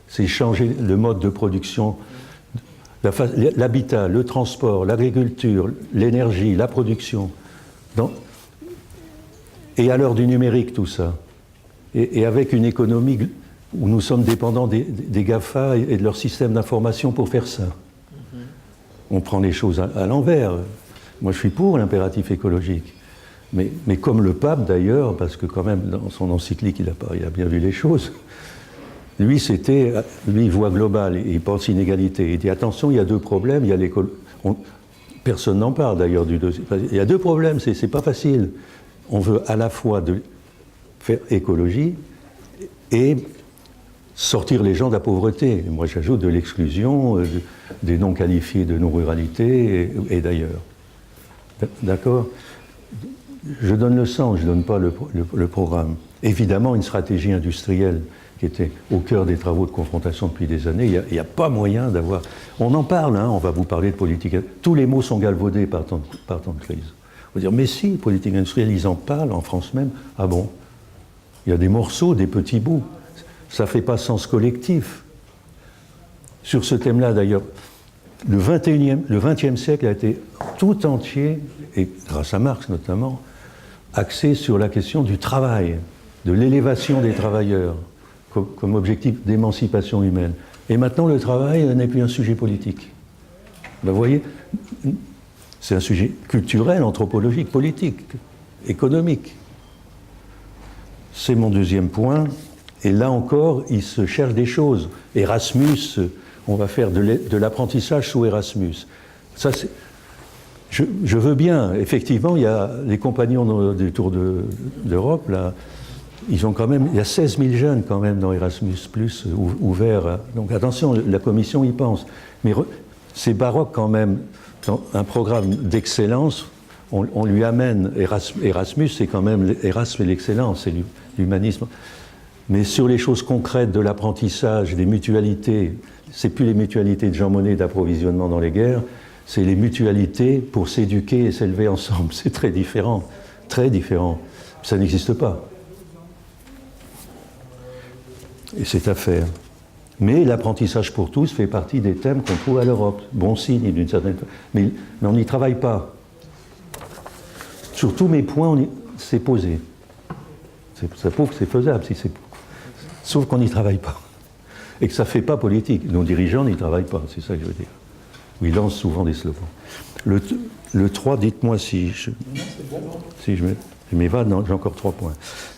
C'est changer le mode de production, l'habitat, le transport, l'agriculture, l'énergie, la production. Et à l'heure du numérique, tout ça. Et avec une économie où nous sommes dépendants des GAFA et de leur système d'information pour faire ça. On prend les choses à l'envers. Moi, je suis pour l'impératif écologique. Mais comme le pape, d'ailleurs, parce que quand même, dans son encyclique, il a bien vu les choses. Lui, il voit global, il pense inégalité. Il dit, attention, il y a deux problèmes. Il y a personne n'en parle, d'ailleurs, du deuxième. Il y a deux problèmes, c'est pas facile. On veut à la fois faire écologie et sortir les gens de la pauvreté. Et moi, j'ajoute de l'exclusion, des non-qualifiés de non-ruralité et d'ailleurs. D'accord ? Je donne le sens, je ne donne pas le programme. Évidemment, une stratégie industrielle qui était au cœur des travaux de confrontation depuis des années, il n'y a pas moyen d'avoir... On en parle, hein, on va vous parler de politique... Tous les mots sont galvaudés par temps de crise. On va dire, mais si, politique industrielle, ils en parlent en France même. Ah bon ? Il y a des morceaux, des petits bouts. Ça ne fait pas sens collectif. Sur ce thème-là, d'ailleurs, le XXe siècle a été tout entier, et grâce à Marx notamment, axé sur la question du travail, de l'élévation des travailleurs, comme objectif d'émancipation humaine. Et maintenant, le travail n'est plus un sujet politique. Ben, vous voyez, c'est un sujet culturel, anthropologique, politique, économique. C'est mon deuxième point. Et là encore, il se cherche des choses. Erasmus, on va faire de l'apprentissage sous Erasmus. Ça, je veux bien. Effectivement, il y a les compagnons du Tour d'Europe, là, ils ont quand même, il y a 16 000 jeunes quand même dans Erasmus+, ouverts. Donc attention, la Commission y pense. Mais c'est baroque quand même. Dans un programme d'excellence, on lui amène Erasmus, c'est quand même Erasme et l'excellence, c'est l'humanisme. Mais sur les choses concrètes de l'apprentissage, des mutualités, c'est plus les mutualités de Jean Monnet d'approvisionnement dans les guerres, c'est les mutualités pour s'éduquer et s'élever ensemble. C'est très différent, très différent. Ça n'existe pas. Et c'est à faire. Mais l'apprentissage pour tous fait partie des thèmes qu'on trouve à l'Europe. Bon signe d'une certaine façon. Mais on n'y travaille pas. Sur tous mes points, c'est posé. Ça prouve que c'est faisable, sauf qu'on n'y travaille pas. Et que ça ne fait pas politique. Nos dirigeants n'y travaillent pas, c'est ça que je veux dire. Ils lancent souvent des slogans. Le 3, dites-moi si je... Si je m'évade, non, j'ai encore 3 points.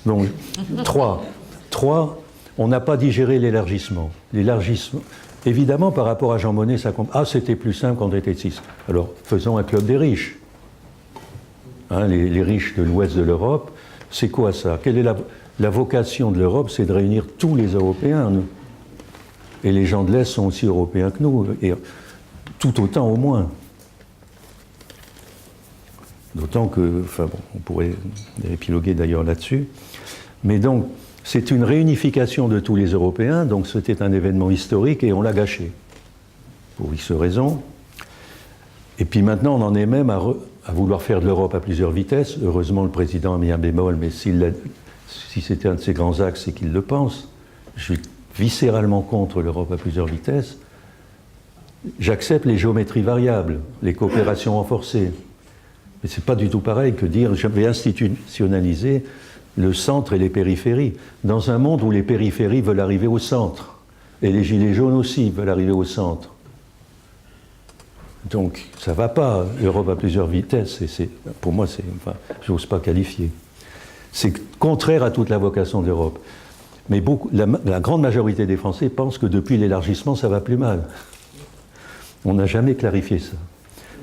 Donc, 3, on n'a pas digéré l'élargissement. L'élargissement, évidemment, par rapport à Jean Monnet, ça compte. Ah, c'était plus simple quand on était 6. Alors, faisons un club des riches. Hein, les riches de l'ouest de l'Europe, c'est quoi ça ? Quelle est la vocation de l'Europe ? C'est de réunir tous les Européens, nous. Et les gens de l'Est sont aussi européens que nous, et tout autant au moins. D'autant que, enfin bon, on pourrait épiloguer d'ailleurs là-dessus. Mais donc, c'est une réunification de tous les Européens, donc c'était un événement historique et on l'a gâché. Pour X raisons. Et puis maintenant, on en est même à vouloir faire de l'Europe à plusieurs vitesses. Heureusement, le président a mis un bémol, mais si c'était un de ses grands axes, c'est qu'il le pense. Je suis viscéralement contre l'Europe à plusieurs vitesses. J'accepte les géométries variables, les coopérations renforcées. Mais c'est pas du tout pareil que dire je vais institutionnaliser le centre et les périphéries. Dans un monde où les périphéries veulent arriver au centre, et les gilets jaunes aussi veulent arriver au centre. Donc, ça ne va pas, l'Europe à plusieurs vitesses, et pour moi, enfin, je n'ose pas qualifier. C'est contraire à toute la vocation de l'Europe. Mais la grande majorité des Français pensent que depuis l'élargissement, ça va plus mal. On n'a jamais clarifié ça.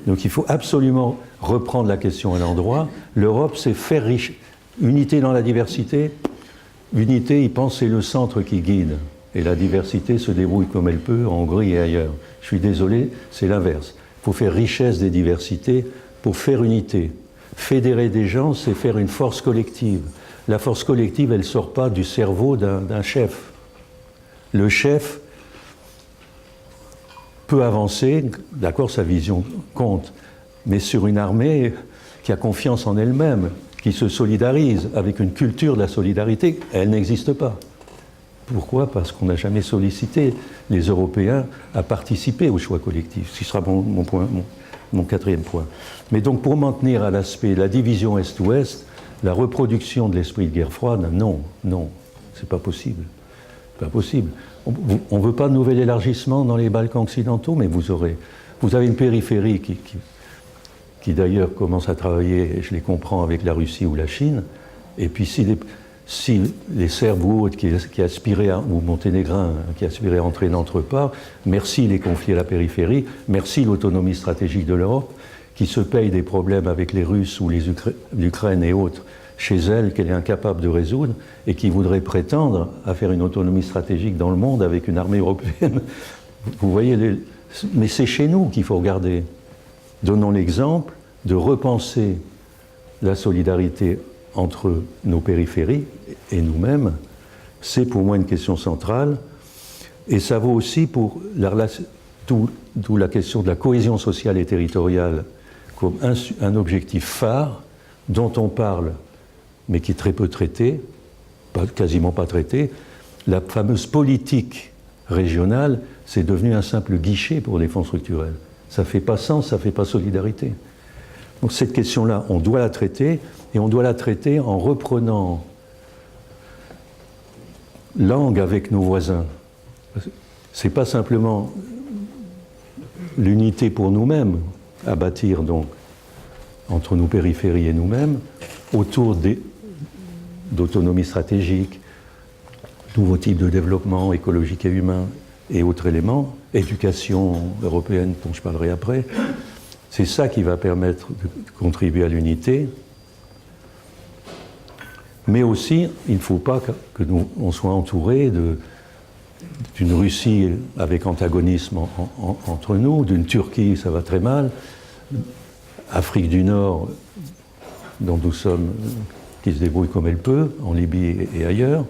Donc il faut absolument reprendre la question à l'endroit. L'Europe, c'est faire riche. Unité dans la diversité. L'unité, ils pensent, c'est le centre qui guide. Et la diversité se débrouille comme elle peut en Hongrie et ailleurs. Je suis désolé, c'est l'inverse. Il faut faire richesse des diversités pour faire unité. Fédérer des gens, c'est faire une force collective. La force collective, elle ne sort pas du cerveau d'un chef. Le chef peut avancer, d'accord, sa vision compte, mais sur une armée qui a confiance en elle-même, qui se solidarise avec une culture de la solidarité, elle n'existe pas. Pourquoi? Parce qu'on n'a jamais sollicité les Européens à participer au choix collectif. Ce sera mon quatrième point. Mais donc pour maintenir à l'aspect la division Est-Ouest, la reproduction de l'esprit de guerre froide, non, c'est pas possible. Pas possible. On ne veut pas de nouvel élargissement dans les Balkans occidentaux, mais vous avez une périphérie qui d'ailleurs commence à travailler, je les comprends, avec la Russie ou la Chine. Et puis si les Serbes ou autres qui aspiraient, ou Monténégrins qui aspiraient à entrer n'entrent pas, merci les conflits à la périphérie, merci l'autonomie stratégique de l'Europe, qui se paye des problèmes avec les Russes ou l'Ukraine et autres chez elle, qu'elle est incapable de résoudre, et qui voudrait prétendre à faire une autonomie stratégique dans le monde avec une armée européenne. Vous voyez, mais c'est chez nous qu'il faut regarder. Donnons l'exemple de repenser la solidarité entre nos périphéries et nous-mêmes. C'est pour moi une question centrale, et ça vaut aussi pour d'où la question de la cohésion sociale et territoriale comme un objectif phare dont on parle, mais qui est très peu traité, quasiment pas traité. La fameuse politique régionale, c'est devenu un simple guichet pour les fonds structurels. Ça ne fait pas sens, ça ne fait pas solidarité. Donc cette question-là, on doit la traiter, et on doit la traiter en reprenant langue avec nos voisins. C'est pas simplement l'unité pour nous-mêmes à bâtir donc entre nos périphéries et nous-mêmes, autour d'autonomie stratégique, nouveaux types de développement écologique et humain et autres éléments, éducation européenne dont je parlerai après. C'est ça qui va permettre de contribuer à l'unité. Mais aussi, il ne faut pas que on soit entouré d'une Russie avec antagonisme entre nous, d'une Turquie, ça va très mal, Afrique du Nord, dont nous sommes, qui se débrouille comme elle peut, en Libye et ailleurs.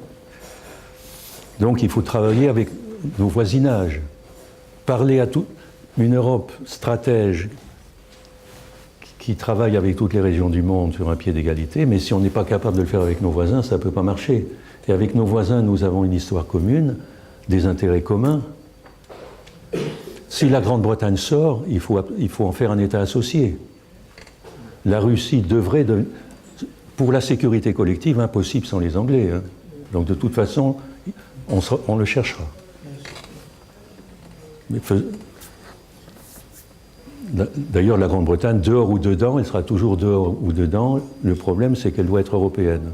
Donc il faut travailler avec nos voisinages, parler à toute une Europe stratège qui travaille avec toutes les régions du monde sur un pied d'égalité, mais si on n'est pas capable de le faire avec nos voisins, ça ne peut pas marcher. Et avec nos voisins, nous avons une histoire commune, des intérêts communs. Si la Grande-Bretagne sort, il faut en faire un État associé. La Russie devrait, pour la sécurité collective, impossible sans les Anglais. Hein. Donc de toute façon, on le cherchera. D'ailleurs, la Grande-Bretagne, dehors ou dedans, elle sera toujours dehors ou dedans. Le problème, c'est qu'elle doit être européenne.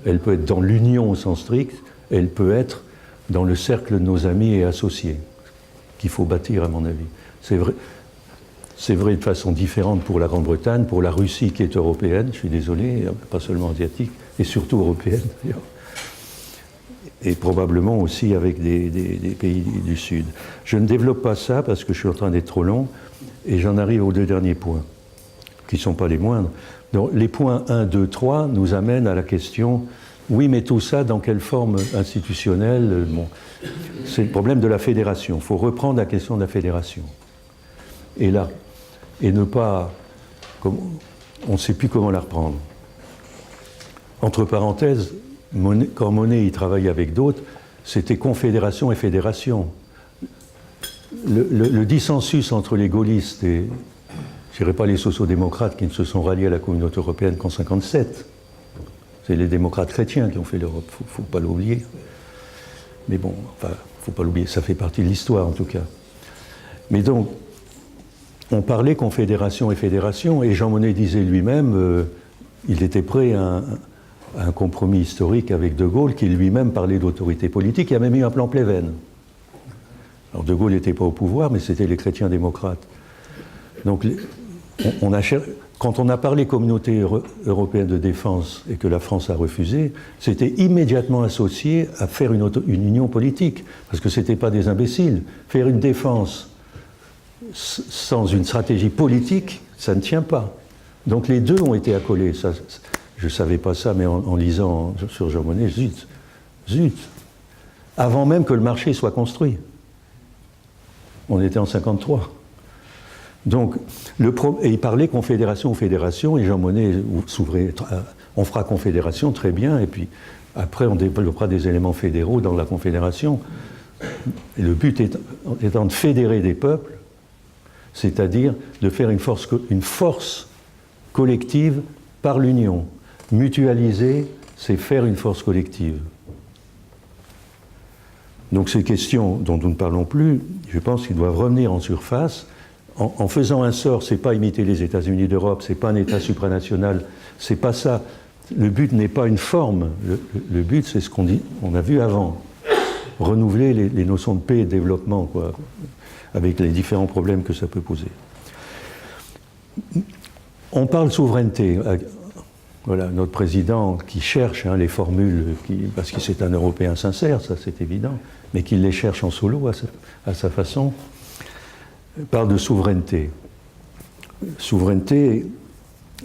Elle peut être dans l'union au sens strict, elle peut être dans le cercle de nos amis et associés, qu'il faut bâtir, à mon avis. C'est vrai de façon différente pour la Grande-Bretagne, pour la Russie qui est européenne, je suis désolé, pas seulement asiatique, et surtout européenne d'ailleurs. Et probablement aussi avec des pays du Sud. Je ne développe pas ça parce que je suis en train d'être trop long, et j'en arrive aux deux derniers points, qui ne sont pas les moindres. Donc, les points 1, 2, 3 nous amènent à la question, oui, mais tout ça, dans quelle forme institutionnelle? Bon, c'est le problème de la fédération. Il faut reprendre la question de la fédération. Et là, et ne pas... on ne sait plus comment la reprendre. Entre parenthèses, quand Monnet y travaillait avec d'autres, c'était confédération et fédération. Le dissensus entre les gaullistes et, je dirais pas les sociodémocrates qui ne se sont ralliés à la communauté européenne qu'en 1957, c'est les démocrates chrétiens qui ont fait l'Europe, il ne faut pas l'oublier. Mais bon, enfin, il ne faut pas l'oublier, ça fait partie de l'histoire en tout cas. Mais donc, on parlait confédération et fédération, et Jean Monnet disait lui-même, il était prêt à un compromis historique avec De Gaulle, qui lui-même parlait d'autorité politique. Il y a même eu un plan Pleven. Alors De Gaulle n'était pas au pouvoir, mais c'était les chrétiens démocrates. Donc quand on a parlé communauté européenne de défense et que la France a refusé, c'était immédiatement associé à faire une union politique, parce que ce n'était pas des imbéciles. Faire une défense sans une stratégie politique, ça ne tient pas. Donc les deux ont été accolés. Ça, je ne savais pas ça, mais en lisant sur Jean Monnet, zut. Avant même que le marché soit construit. On était en 1953. Donc, et il parlait confédération ou fédération, et Jean Monnet s'ouvrait, on fera confédération, très bien, et puis après on développera des éléments fédéraux dans la confédération. Et le but étant de fédérer des peuples, c'est-à-dire de faire une force collective par l'union. Mutualiser, c'est faire une force collective. Donc ces questions dont nous ne parlons plus, je pense qu'ils doivent revenir en surface. En faisant un sort, c'est pas imiter les États-Unis d'Europe, c'est pas un État supranational, c'est pas ça. Le but n'est pas une forme, le but c'est ce qu'on a vu avant. Renouveler les notions de paix et de développement, quoi, avec les différents problèmes que ça peut poser. On parle souveraineté. Voilà, notre président qui cherche les formules, parce que c'est un Européen sincère, ça c'est évident, mais qui les cherche en solo à sa façon, parle de souveraineté. Souveraineté,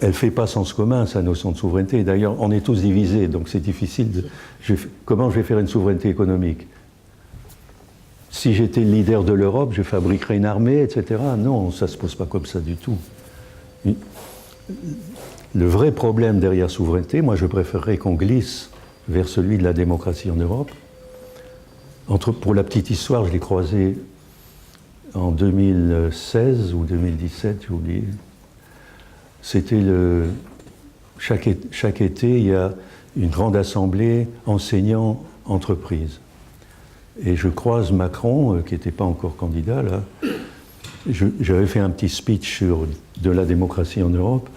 elle ne fait pas sens commun, sa notion de souveraineté. D'ailleurs, on est tous divisés, donc c'est difficile de... Comment je vais faire une souveraineté économique? Si j'étais le leader de l'Europe, je fabriquerais une armée, etc. Non, ça ne se pose pas comme ça du tout. Le vrai problème derrière souveraineté, moi je préférerais qu'on glisse vers celui de la démocratie en Europe. Pour la petite histoire, je l'ai croisé en 2016 ou 2017, j'ai oublié. C'était chaque été, il y a une grande assemblée enseignants-entreprises. Et je croise Macron, qui n'était pas encore candidat, là. J'avais fait un petit speech de la démocratie en Europe.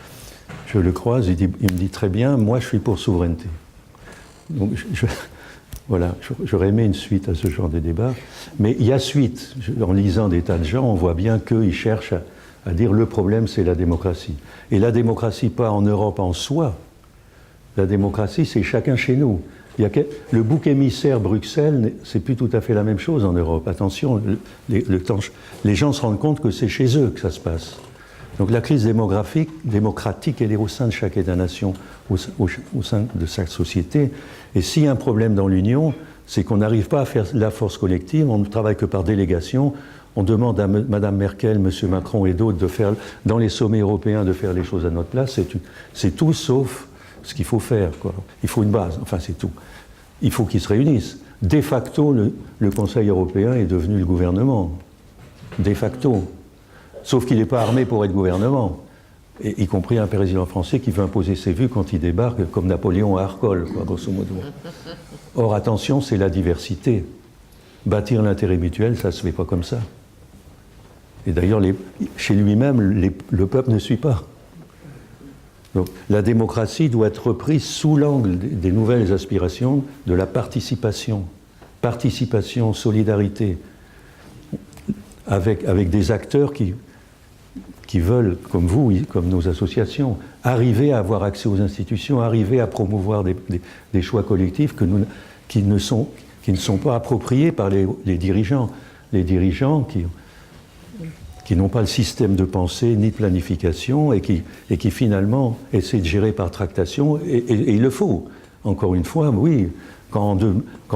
Je le croise, il me dit très bien, moi je suis pour souveraineté. Donc voilà, j'aurais aimé une suite à ce genre de débat. Mais il y a suite. En lisant des tas de gens, on voit bien qu'ils cherchent à dire le problème c'est la démocratie. Et la démocratie pas en Europe en soi. La démocratie c'est chacun chez nous. Le bouc émissaire Bruxelles, c'est plus tout à fait la même chose en Europe. Attention, les gens se rendent compte que c'est chez eux que ça se passe. Donc la crise démocratique, elle est au sein de chaque État-nation, au sein de chaque société. Et s'il y a un problème dans l'Union, c'est qu'on n'arrive pas à faire la force collective, on ne travaille que par délégation. On demande à Mme Merkel, M. Macron et d'autres de faire, dans les sommets européens, de faire les choses à notre place. C'est tout sauf ce qu'il faut faire, quoi. Il faut une base, enfin c'est tout. Il faut qu'ils se réunissent. De facto, le Conseil européen est devenu le gouvernement. De facto. Sauf qu'il n'est pas armé pour être gouvernement. Et, y compris un président français qui veut imposer ses vues quand il débarque, comme Napoléon à Arcole, quoi, grosso modo. Or, attention, c'est la diversité. Bâtir l'intérêt mutuel, ça ne se fait pas comme ça. Et d'ailleurs, chez lui-même, le peuple ne suit pas. Donc, la démocratie doit être reprise sous l'angle des nouvelles aspirations de la participation. Participation, solidarité, avec des acteurs qui veulent, comme vous, comme nos associations, arriver à avoir accès aux institutions, arriver à promouvoir des choix collectifs qui ne sont pas appropriés par les dirigeants. Les dirigeants qui n'ont pas le système de pensée ni de planification et qui finalement essaient de gérer par tractation, et il le faut. Encore une fois, oui, quand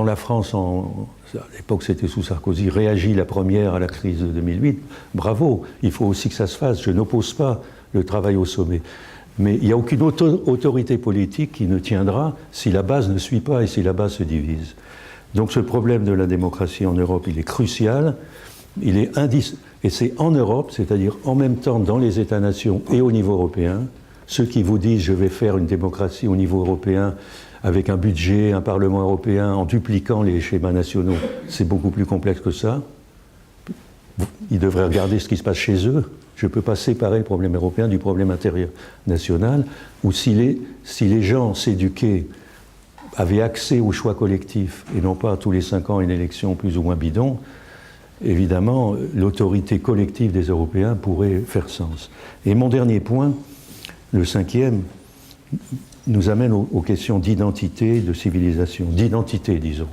la France, à l'époque c'était sous Sarkozy, réagit la première à la crise de 2008, bravo, il faut aussi que ça se fasse. Je n'oppose pas le travail au sommet. Mais il n'y a aucune autorité politique qui ne tiendra si la base ne suit pas et si la base se divise. Donc ce problème de la démocratie en Europe, il est crucial, et c'est en Europe, c'est-à-dire en même temps dans les États-nations et au niveau européen, ceux qui vous disent « je vais faire une démocratie au niveau européen », avec un budget, un Parlement européen, en dupliquant les schémas nationaux, c'est beaucoup plus complexe que ça. Ils devraient regarder ce qui se passe chez eux. Je ne peux pas séparer le problème européen du problème intérieur national, ou si les gens s'éduquaient avait accès au choix collectif, et non pas tous les 5 ans une élection plus ou moins bidon, évidemment, l'autorité collective des Européens pourrait faire sens. Et mon dernier point, le 5e, nous amène aux questions d'identité, de civilisation. D'identité, disons.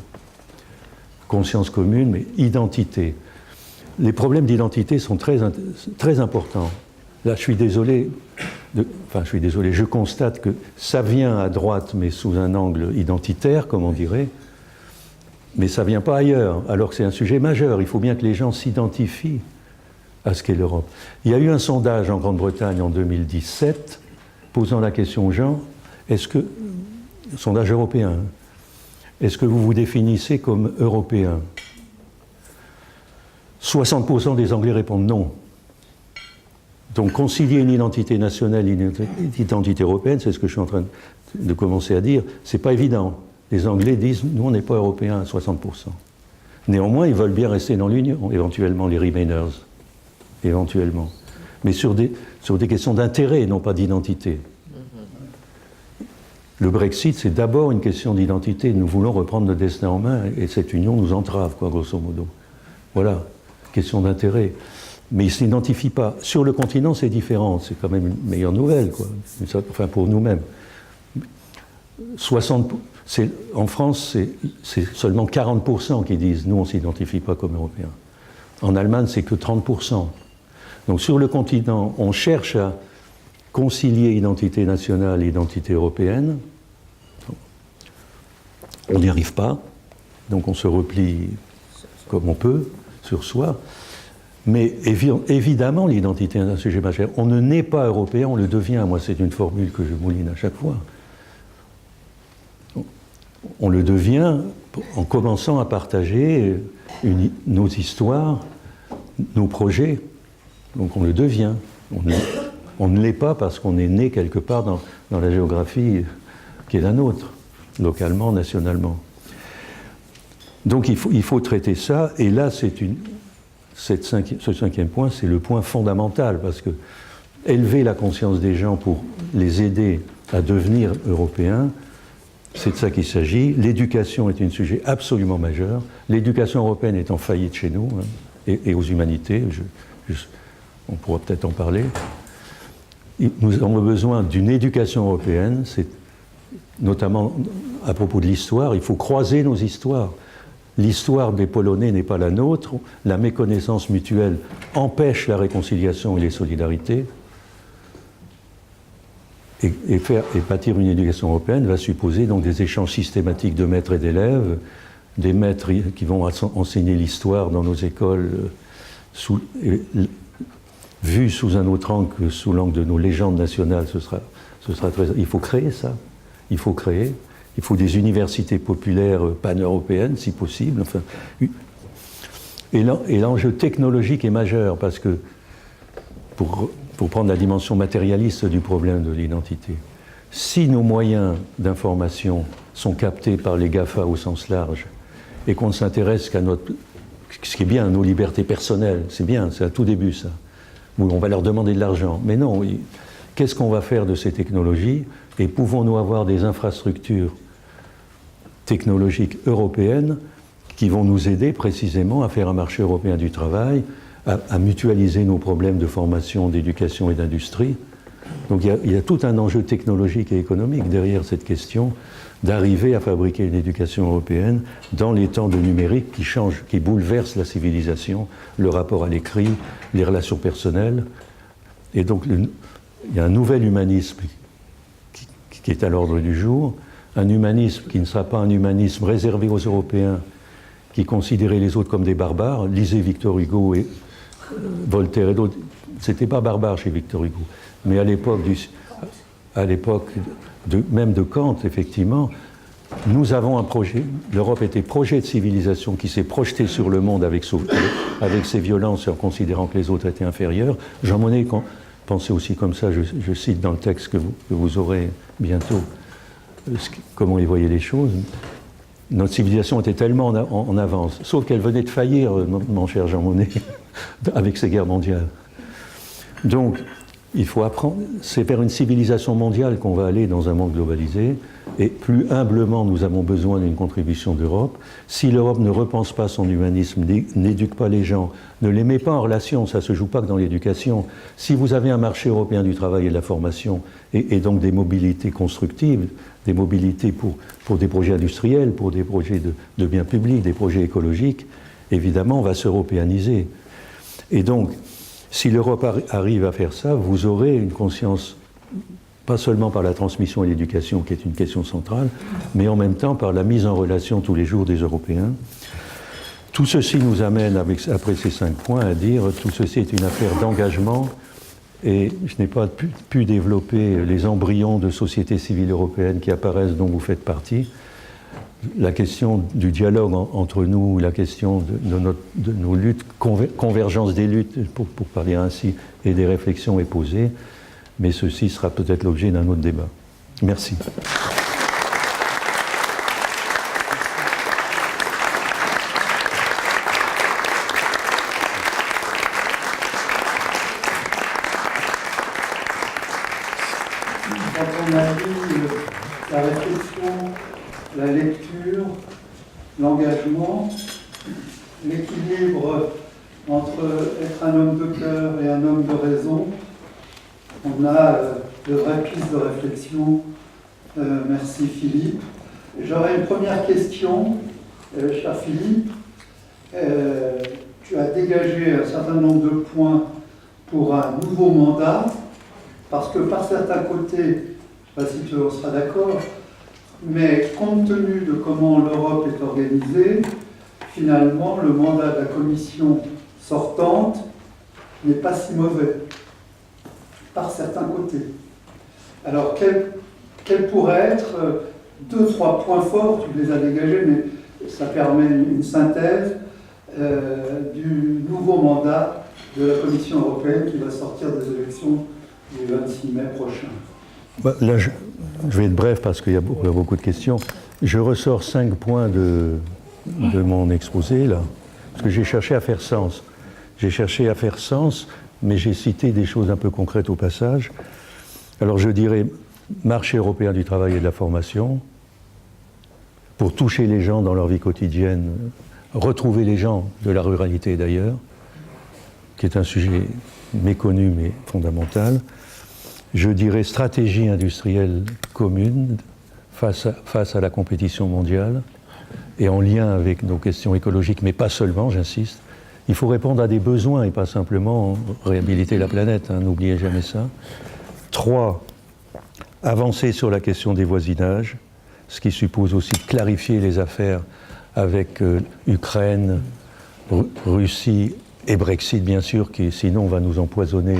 Conscience commune, mais identité. Les problèmes d'identité sont très importants. Là, je suis désolé, je constate que ça vient à droite, mais sous un angle identitaire, comme on dirait, mais ça ne vient pas ailleurs, alors que c'est un sujet majeur. Il faut bien que les gens s'identifient à ce qu'est l'Europe. Il y a eu un sondage en Grande-Bretagne en 2017, posant la question aux gens, sondage européen, est-ce que vous vous définissez comme européen ? 60% des Anglais répondent non. Donc concilier une identité nationale et une identité européenne, c'est ce que je suis en train de commencer à dire, c'est pas évident. Les Anglais disent, nous on n'est pas européens à 60%. Néanmoins, ils veulent bien rester dans l'Union, éventuellement les Remainers, éventuellement. Mais sur des questions d'intérêt, non pas d'identité. Le Brexit, c'est d'abord une question d'identité. Nous voulons reprendre notre destin en main et cette union nous entrave, quoi, grosso modo. Voilà, question d'intérêt. Mais ils ne s'identifient pas. Sur le continent, c'est différent. C'est quand même une meilleure nouvelle, quoi. Enfin, pour nous-mêmes. En France, c'est seulement 40% qui disent « nous, on ne s'identifie pas comme Européens ». En Allemagne, c'est que 30%. Donc sur le continent, on cherche à concilier identité nationale et identité européenne. On n'y arrive pas, donc on se replie comme on peut sur soi. Mais évidemment, l'identité est un sujet majeur. On ne naît pas européen, on le devient. Moi, c'est une formule que je mouline à chaque fois. On le devient en commençant à partager nos histoires, nos projets. Donc on le devient. On ne l'est pas parce qu'on est né quelque part dans la géographie qui est la nôtre, localement, nationalement. Donc il faut traiter ça, et là ce 5e point, c'est le point fondamental, parce que élever la conscience des gens pour les aider à devenir européens, c'est de ça qu'il s'agit. L'éducation est un sujet absolument majeur. L'éducation européenne est en faillite chez nous, hein, et aux humanités, on pourra peut-être en parler. Nous avons besoin d'une éducation européenne, c'est notamment à propos de l'histoire, il faut croiser nos histoires. L'histoire des Polonais n'est pas la nôtre, la méconnaissance mutuelle empêche la réconciliation et les solidarités. Et bâtir une éducation européenne va supposer donc des échanges systématiques de maîtres et d'élèves, des maîtres qui vont enseigner l'histoire dans nos écoles, vu sous un autre angle que sous l'angle de nos légendes nationales, ce sera très... Il faut créer ça. Il faut des universités populaires pan-européennes, si possible. Enfin, et l'enjeu technologique est majeur, parce que, pour prendre la dimension matérialiste du problème de l'identité, si nos moyens d'information sont captés par les GAFA au sens large, et qu'on ne s'intéresse qu'à ce qui est bien, nos libertés personnelles, c'est bien, c'est à tout début ça. On va leur demander de l'argent. Mais non, qu'est-ce qu'on va faire de ces technologies? Et pouvons-nous avoir des infrastructures technologiques européennes qui vont nous aider précisément à faire un marché européen du travail, à mutualiser nos problèmes de formation, d'éducation et d'industrie? Donc il y a tout un enjeu technologique et économique derrière cette question d'arriver à fabriquer une éducation européenne dans les temps de numérique qui changent, qui bouleversent la civilisation, le rapport à l'écrit, les relations personnelles. Et donc il y a un nouvel humanisme qui est à l'ordre du jour, un humanisme qui ne sera pas un humanisme réservé aux Européens qui considéraient les autres comme des barbares. Lisez Victor Hugo et Voltaire et d'autres. C'était pas barbare chez Victor Hugo, mais à l'époque même de Kant, effectivement, nous avons un projet. L'Europe était projet de civilisation qui s'est projeté sur le monde avec ses violences en considérant que les autres étaient inférieurs. Jean Monnet pensait aussi comme ça, je cite dans le texte que vous aurez bientôt, comment il voyait les choses. Notre civilisation était tellement en avance, sauf qu'elle venait de faillir, mon cher Jean Monnet, avec ces guerres mondiales. Donc, il faut apprendre, c'est vers une civilisation mondiale qu'on va aller dans un monde globalisé, et plus humblement nous avons besoin d'une contribution d'Europe. Si l'Europe ne repense pas son humanisme, n'éduque pas les gens, ne les met pas en relation, ça ne se joue pas que dans l'éducation. Si vous avez un marché européen du travail et de la formation, et donc des mobilités constructives, des mobilités pour des projets industriels, pour des projets de biens publics, des projets écologiques, évidemment on va s'européaniser. Et donc, si l'Europe arrive à faire ça, vous aurez une conscience, pas seulement par la transmission et l'éducation, qui est une question centrale, mais en même temps par la mise en relation tous les jours des Européens. Tout ceci nous amène, après ces 5 points, à dire tout ceci est une affaire d'engagement, et je n'ai pas pu développer les embryons de société civile européenne qui apparaissent, dont vous faites partie. La question du dialogue entre nous, la question de nos luttes, convergence des luttes, pour parler ainsi, et des réflexions est posée, mais ceci sera peut-être l'objet d'un autre débat. Merci. Quand on a vu la réflexion, la lecture, l'engagement, l'équilibre entre être un homme de cœur et un homme de raison, on a de vraies pistes de réflexion. Merci Philippe. J'aurais une première question, cher Philippe. Tu as dégagé un certain nombre de points pour un nouveau mandat, parce que par certains côtés, je ne sais pas si tu en seras d'accord, mais compte tenu de comment l'Europe est organisée, finalement, le mandat de la Commission sortante n'est pas si mauvais, par certains côtés. Alors, quels pourraient être 2-3 points forts, tu les as dégagés, mais ça permet une synthèse du nouveau mandat de la Commission européenne qui va sortir des élections du 26 mai prochain. Là, je vais être bref parce qu'il y a beaucoup de questions. Je ressors 5 points de mon exposé, là, parce que j'ai cherché à faire sens. J'ai cherché à faire sens, mais j'ai cité des choses un peu concrètes au passage. Alors je dirais marché européen du travail et de la formation, pour toucher les gens dans leur vie quotidienne, retrouver les gens de la ruralité d'ailleurs, qui est un sujet méconnu mais fondamental. Je dirais stratégie industrielle commune face à la compétition mondiale et en lien avec nos questions écologiques, mais pas seulement, j'insiste. Il faut répondre à des besoins et pas simplement réhabiliter la planète, hein, n'oubliez jamais ça. 3, avancer sur la question des voisinages, ce qui suppose aussi de clarifier les affaires avec Ukraine, Russie et Brexit, bien sûr, qui sinon va nous empoisonner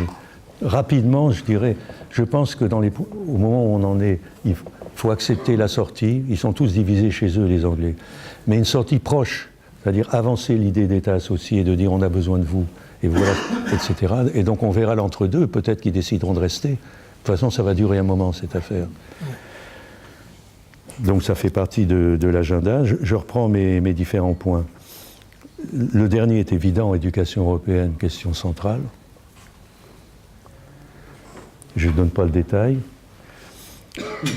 rapidement, je dirais. Je pense que au moment où on en est, il faut accepter la sortie. Ils sont tous divisés chez eux, les Anglais. Mais une sortie proche, c'est-à-dire avancer l'idée d'État associé, de dire on a besoin de vous, et voilà, etc. Et donc on verra l'entre-deux, peut-être qu'ils décideront de rester. De toute façon, ça va durer un moment, cette affaire. Donc ça fait partie de l'agenda. Je reprends mes différents points. Le dernier est évident, éducation européenne, question centrale. Je ne donne pas le détail.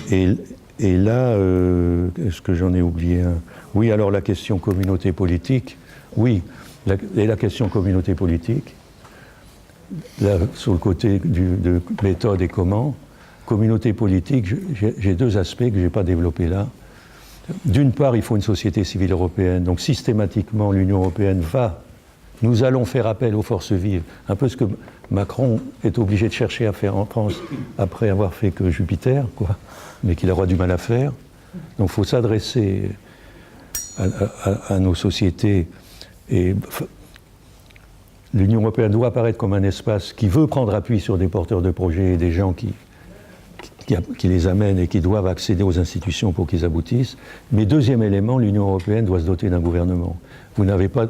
Et là, est-ce que j'en ai oublié un? Oui, alors la question communauté politique. Oui, la question communauté politique. Là, sur le côté de méthode et comment. Communauté politique, j'ai 2 aspects que je n'ai pas développés là. D'une part, il faut une société civile européenne. Donc systématiquement, l'Union européenne nous allons faire appel aux forces vives. Un peu ce que Macron est obligé de chercher à faire en France après avoir fait que Jupiter, quoi, mais qu'il aura du mal à faire. Donc il faut s'adresser à nos sociétés. Et l'Union européenne doit apparaître comme un espace qui veut prendre appui sur des porteurs de projets et des gens qui les amènent et qui doivent accéder aux institutions pour qu'ils aboutissent. Mais deuxième élément, l'Union européenne doit se doter d'un gouvernement. Vous n'avez pas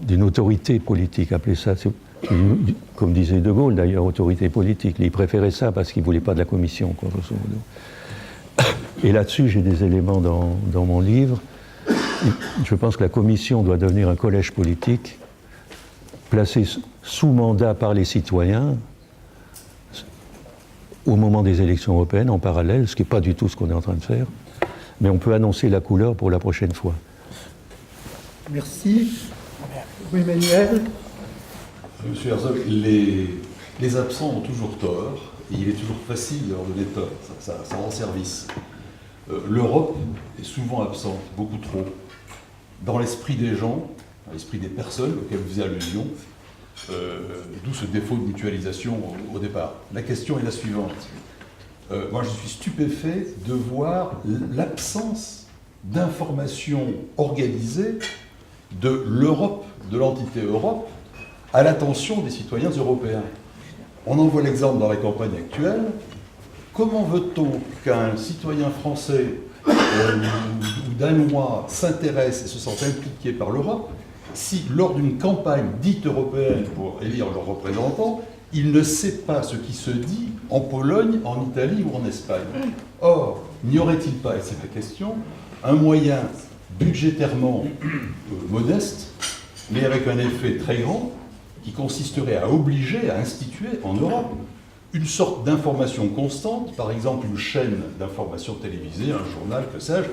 d'une autorité politique, appelez ça, comme disait De Gaulle d'ailleurs, autorité politique. Il préférait ça parce qu'il ne voulait pas de la Commission, quoi, grosso modo. Et là-dessus, j'ai des éléments dans mon livre. Je pense que la Commission doit devenir un collège politique, placé sous mandat par les citoyens, au moment des élections européennes en parallèle, ce qui n'est pas du tout ce qu'on est en train de faire, mais on peut annoncer la couleur pour la prochaine fois. Merci. Oui, Emmanuel. Monsieur Herzog, les absents ont toujours tort, et il est toujours facile de leur donner tort, ça rend service. L'Europe est souvent absente, beaucoup trop, dans l'esprit des gens, dans l'esprit des personnes auxquelles vous faisiez allusion, d'où ce défaut de mutualisation au départ. La question est la suivante. Moi, je suis stupéfait de voir l'absence d'informations organisées de l'Europe, de l'entité Europe, à l'attention des citoyens européens. On en voit l'exemple dans la campagne actuelle. Comment veut-on qu'un citoyen français ou danois s'intéresse et se sente impliqué par l'Europe si, lors d'une campagne dite européenne pour élire leurs représentants, il ne sait pas ce qui se dit en Pologne, en Italie ou en Espagne? Or, n'y aurait-il pas, et c'est la question, un moyen budgétairement modeste, mais avec un effet très grand, qui consisterait à obliger, à instituer en Europe une sorte d'information constante, par exemple une chaîne d'information télévisée, un journal, que sais-je,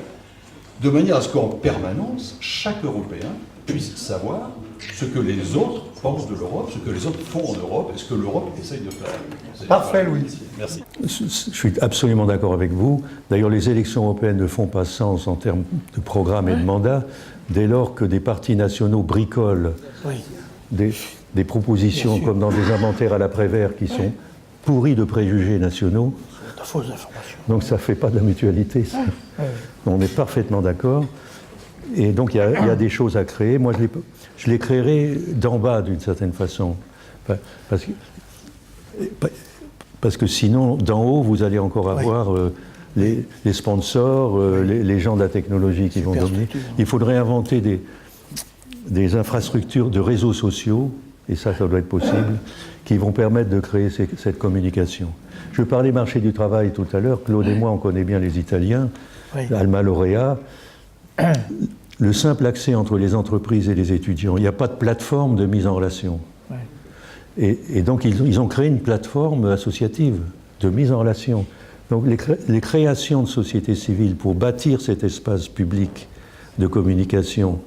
de manière à ce qu'en permanence, chaque Européen puisse savoir ce que les autres pensent de l'Europe, ce que les autres font en Europe, et ce que l'Europe essaye de faire. Parfait, Louis. Merci. Je suis absolument d'accord avec vous. D'ailleurs, les élections européennes ne font pas sens en termes de programme et de mandat, dès lors que des partis nationaux bricolent des propositions comme dans des inventaires à l'après-vert qui sont pourris de préjugés nationaux. De fausses informations. Donc ça ne fait pas de la mutualité, ça. On est parfaitement d'accord. Et donc il y a des choses à créer. Moi, je les créerai d'en bas, d'une certaine façon. Parce que sinon, d'en haut, vous allez encore avoir les sponsors, les gens de la technologie qui vont dominer. Il faudrait inventer des infrastructures de réseaux sociaux, et ça doit être possible, qui vont permettre de créer cette communication. Je parlais marché du travail tout à l'heure. Claude et moi, on connaît bien les Italiens, Alma Laurea. Le simple accès entre les entreprises et les étudiants. Il n'y a pas de plateforme de mise en relation. Et donc, ils ont créé une plateforme associative de mise en relation. Donc, les créations de sociétés civiles pour bâtir cet espace public de communication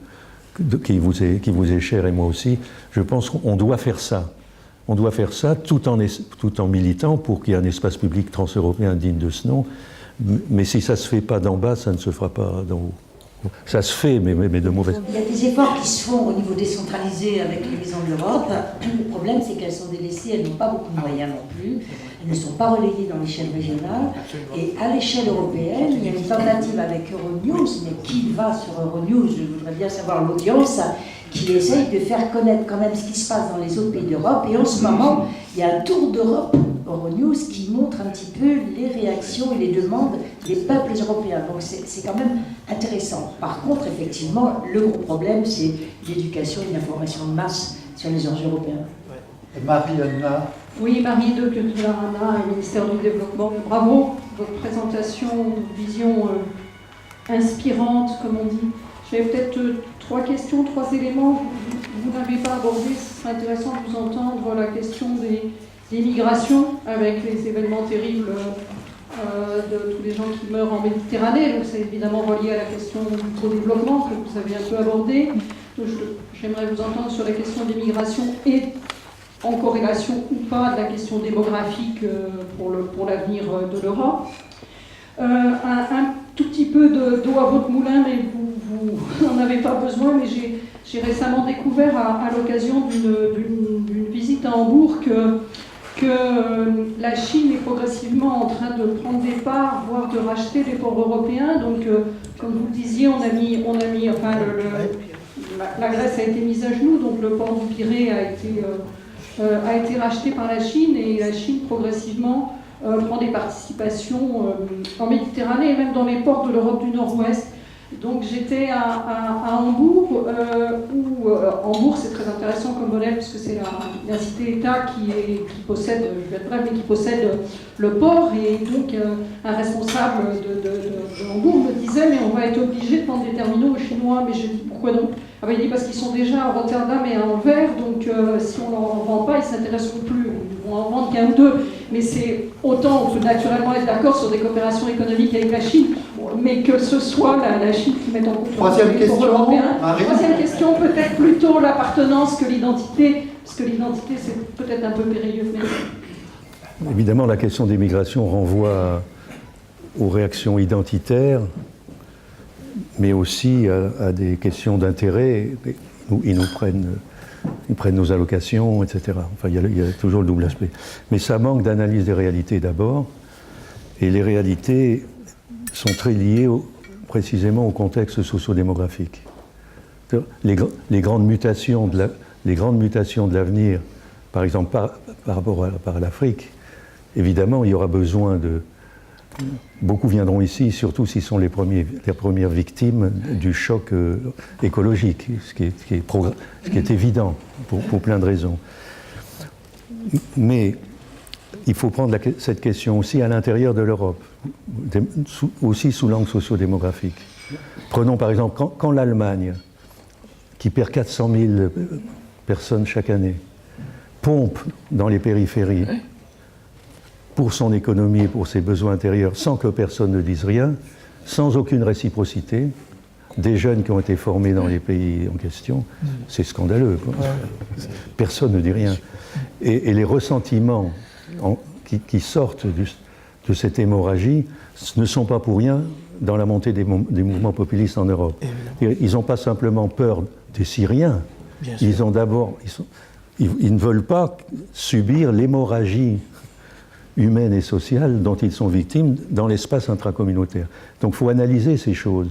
qui vous est cher et moi aussi, je pense qu'on doit faire ça. On doit faire ça tout en militant pour qu'il y ait un espace public transeuropéen digne de ce nom. Mais si ça ne se fait pas d'en bas, ça ne se fera pas d'en haut. Ça se fait, mais de mauvaise. Il y a des efforts qui se font au niveau décentralisé avec les maisons de l'Europe. Le problème, c'est qu'elles sont délaissées, elles n'ont pas beaucoup de moyens non plus. Elles ne sont pas relayées dans l'échelle régionale. Et à l'échelle européenne, il y a une tentative avec Euronews, mais qui va sur Euronews? Je voudrais bien savoir l'audience, qui essaye de faire connaître quand même ce qui se passe dans les autres pays d'Europe. Et en ce moment, il y a un tour d'Europe, Euronews, qui montre un petit peu les réactions et les demandes des peuples européens. Donc c'est quand même intéressant. Par contre, effectivement, le gros problème, c'est l'éducation et l'information de masse sur les enjeux européens. Marie-Anna. Oui, Marie de Kutlarana, ministère du Développement. Bravo, votre présentation, vision inspirante, comme on dit. J'avais peut-être 3 questions, 3 éléments. Vous n'avez pas abordé, ce serait intéressant de vous entendre la question des migrations avec les événements terribles de tous les gens qui meurent en Méditerranée. Donc c'est évidemment relié à la question du co-développement que vous avez un peu abordé. J'aimerais vous entendre sur la question des migrations et en corrélation ou pas de la question démographique pour l'avenir de l'Europe. Un tout petit peu d'eau à votre moulin, mais vous n'en avez pas besoin, mais j'ai récemment découvert à l'occasion d'une visite à Hambourg que la Chine est progressivement en train de prendre des parts, voire de racheter les ports européens. Donc, comme vous le disiez, enfin, la Grèce a été mise à genoux, donc le port du Pirée a été racheté par la Chine, et la Chine progressivement prend des participations en Méditerranée et même dans les ports de l'Europe du Nord-Ouest. Donc j'étais à Hambourg, où Hambourg c'est très intéressant comme modèle puisque c'est la cité-État qui possède, je vais être bref, mais qui possède le port, et donc un responsable de Hambourg me disait mais on va être obligé de vendre des terminaux aux Chinois. Mais je dis pourquoi donc? Ah ben, il dit parce qu'ils sont déjà à Rotterdam et à Anvers, donc si on ne leur en vend pas, ils ne s'intéresseront plus, ils vont en vendre qu'un ou deux. mais c'est autant on peut naturellement être d'accord sur des coopérations économiques avec la Chine, mais que ce soit la Chine qui mette en concurrence Troisième les efforts question, européens. Marie. Troisième question, peut-être plutôt l'appartenance que l'identité, parce que l'identité c'est peut-être un peu périlleux. Mais... Évidemment, la question des migrations renvoie aux réactions identitaires, mais aussi à des questions d'intérêt. Ils prennent nos allocations, etc. Enfin, il y a toujours le double aspect. Mais ça manque d'analyse des réalités d'abord, et les réalités sont très liées précisément au contexte socio-démographique. Les grandes mutations de l'avenir, par exemple par rapport à l'Afrique, évidemment, il y aura besoin de... Beaucoup viendront ici, surtout s'ils sont les premières victimes du choc écologique, ce qui est évident pour plein de raisons. Mais il faut prendre cette question aussi à l'intérieur de l'Europe, aussi sous l'angle socio-démographique. Prenons par exemple quand l'Allemagne, qui perd 400 000 personnes chaque année, pompe dans les périphéries pour son économie, pour ses besoins intérieurs, sans que personne ne dise rien, sans aucune réciprocité, des jeunes qui ont été formés dans les pays en question, c'est scandaleux. Personne ne dit rien. Et les ressentiments qui sortent de cette hémorragie ne sont pas pour rien dans la montée des mouvements populistes en Europe. Ils n'ont pas simplement peur des Syriens, ils ne veulent pas subir l'hémorragie humaine et sociale dont ils sont victimes dans l'espace intracommunautaire. Donc il faut analyser ces choses.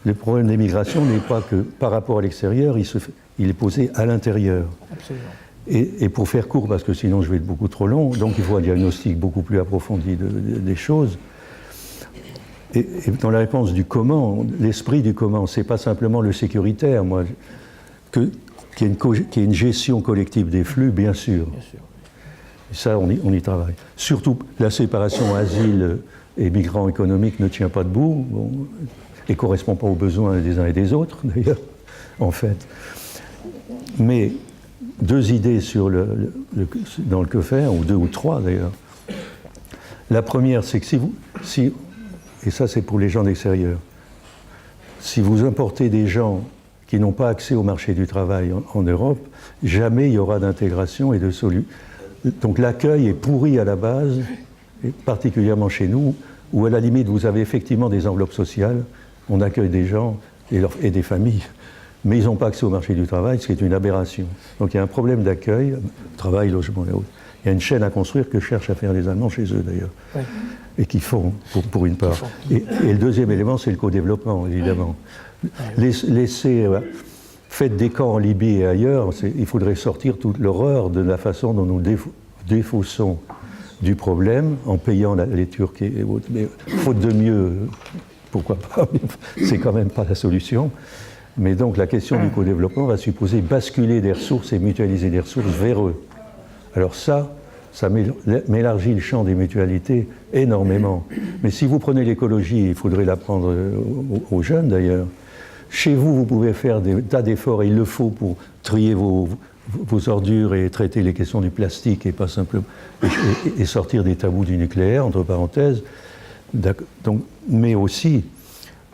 Le problème des migrations n'est pas que par rapport à l'extérieur, il est posé à l'intérieur. Et pour faire court, parce que sinon je vais être beaucoup trop long, donc il faut un diagnostic beaucoup plus approfondi des choses. Et dans la réponse du comment, l'esprit du comment, c'est pas simplement le sécuritaire, qu'il y ait une gestion collective des flux, bien sûr. Et ça, on y travaille. Surtout, la séparation asile et migrants économiques ne tient pas debout, et ne correspond pas aux besoins des uns et des autres, d'ailleurs, en fait. Mais deux idées dans le que faire, ou deux ou trois, d'ailleurs. La première, c'est que et ça c'est pour les gens d'extérieur, si vous importez des gens qui n'ont pas accès au marché du travail en Europe, jamais il y aura d'intégration et de solution. Donc l'accueil est pourri à la base, et particulièrement chez nous, où à la limite vous avez effectivement des enveloppes sociales, on accueille des gens et des familles, mais ils n'ont pas accès au marché du travail, ce qui est une aberration. Donc il y a un problème d'accueil, travail, logement et autres. Il y a une chaîne à construire que cherchent à faire les Allemands chez eux d'ailleurs, et qu'ils font pour une part. Et le deuxième élément, c'est le co-développement, évidemment. Faites des camps en Libye et ailleurs, il faudrait sortir toute l'horreur de la façon dont nous défaussons du problème en payant les Turcs et autres. Mais faute de mieux, pourquoi pas, c'est quand même pas la solution. Mais donc la question du co-développement va supposer basculer des ressources et mutualiser des ressources vers eux. Alors ça m'élargit le champ des mutualités énormément. Mais si vous prenez l'écologie, il faudrait l'apprendre aux jeunes d'ailleurs. Chez vous, vous pouvez faire des tas d'efforts, et il le faut pour trier vos ordures et traiter les questions du plastique et pas simplement et sortir des tabous du nucléaire, entre parenthèses. Donc, mais aussi,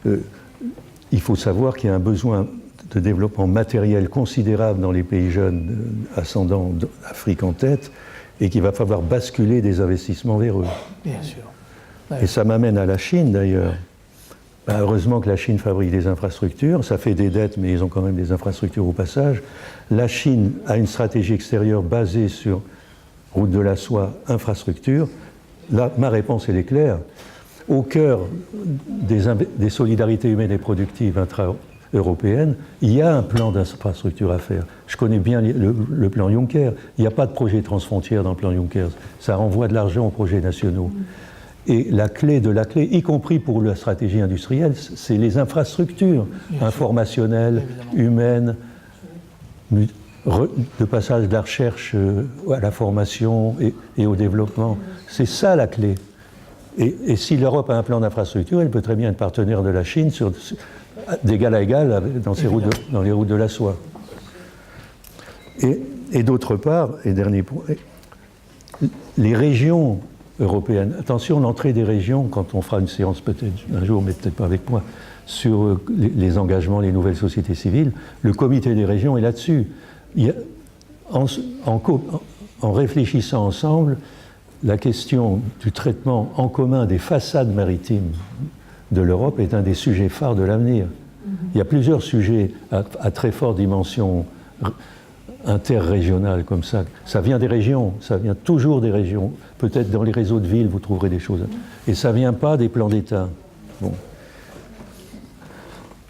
il faut savoir qu'il y a un besoin de développement matériel considérable dans les pays jeunes ascendants d'Afrique en tête, et qu'il va falloir basculer des investissements vers eux. Bien sûr. Et ça m'amène à la Chine d'ailleurs. Heureusement que la Chine fabrique des infrastructures, ça fait des dettes, mais ils ont quand même des infrastructures au passage. La Chine a une stratégie extérieure basée sur route de la soie, infrastructure. Là, ma réponse, elle est claire. Au cœur des solidarités humaines et productives intra-européennes, il y a un plan d'infrastructure à faire. Je connais bien le plan Juncker. Il n'y a pas de projet transfrontière dans le plan Juncker. Ça renvoie de l'argent aux projets nationaux. Et la clé de la clé, y compris pour la stratégie industrielle, c'est les infrastructures informationnelles, humaines, de passage de la recherche à la formation et au développement. C'est ça la clé. Et si l'Europe a un plan d'infrastructure, elle peut très bien être partenaire de la Chine d'égal à égal dans les routes de la soie. Et d'autre part, et dernier point, les régions européennes, attention, l'entrée des régions, quand on fera une séance peut-être un jour, mais peut-être pas avec moi, sur les engagements, les nouvelles sociétés civiles, le comité des régions est là-dessus. En réfléchissant ensemble, la question du traitement en commun des façades maritimes de l'Europe est un des sujets phares de l'avenir. Il y a plusieurs sujets à très forte dimension interrégionale comme ça. Ça vient des régions, ça vient toujours des régions. Peut-être dans les réseaux de villes, vous trouverez des choses. Et ça ne vient pas des plans d'État. Bon.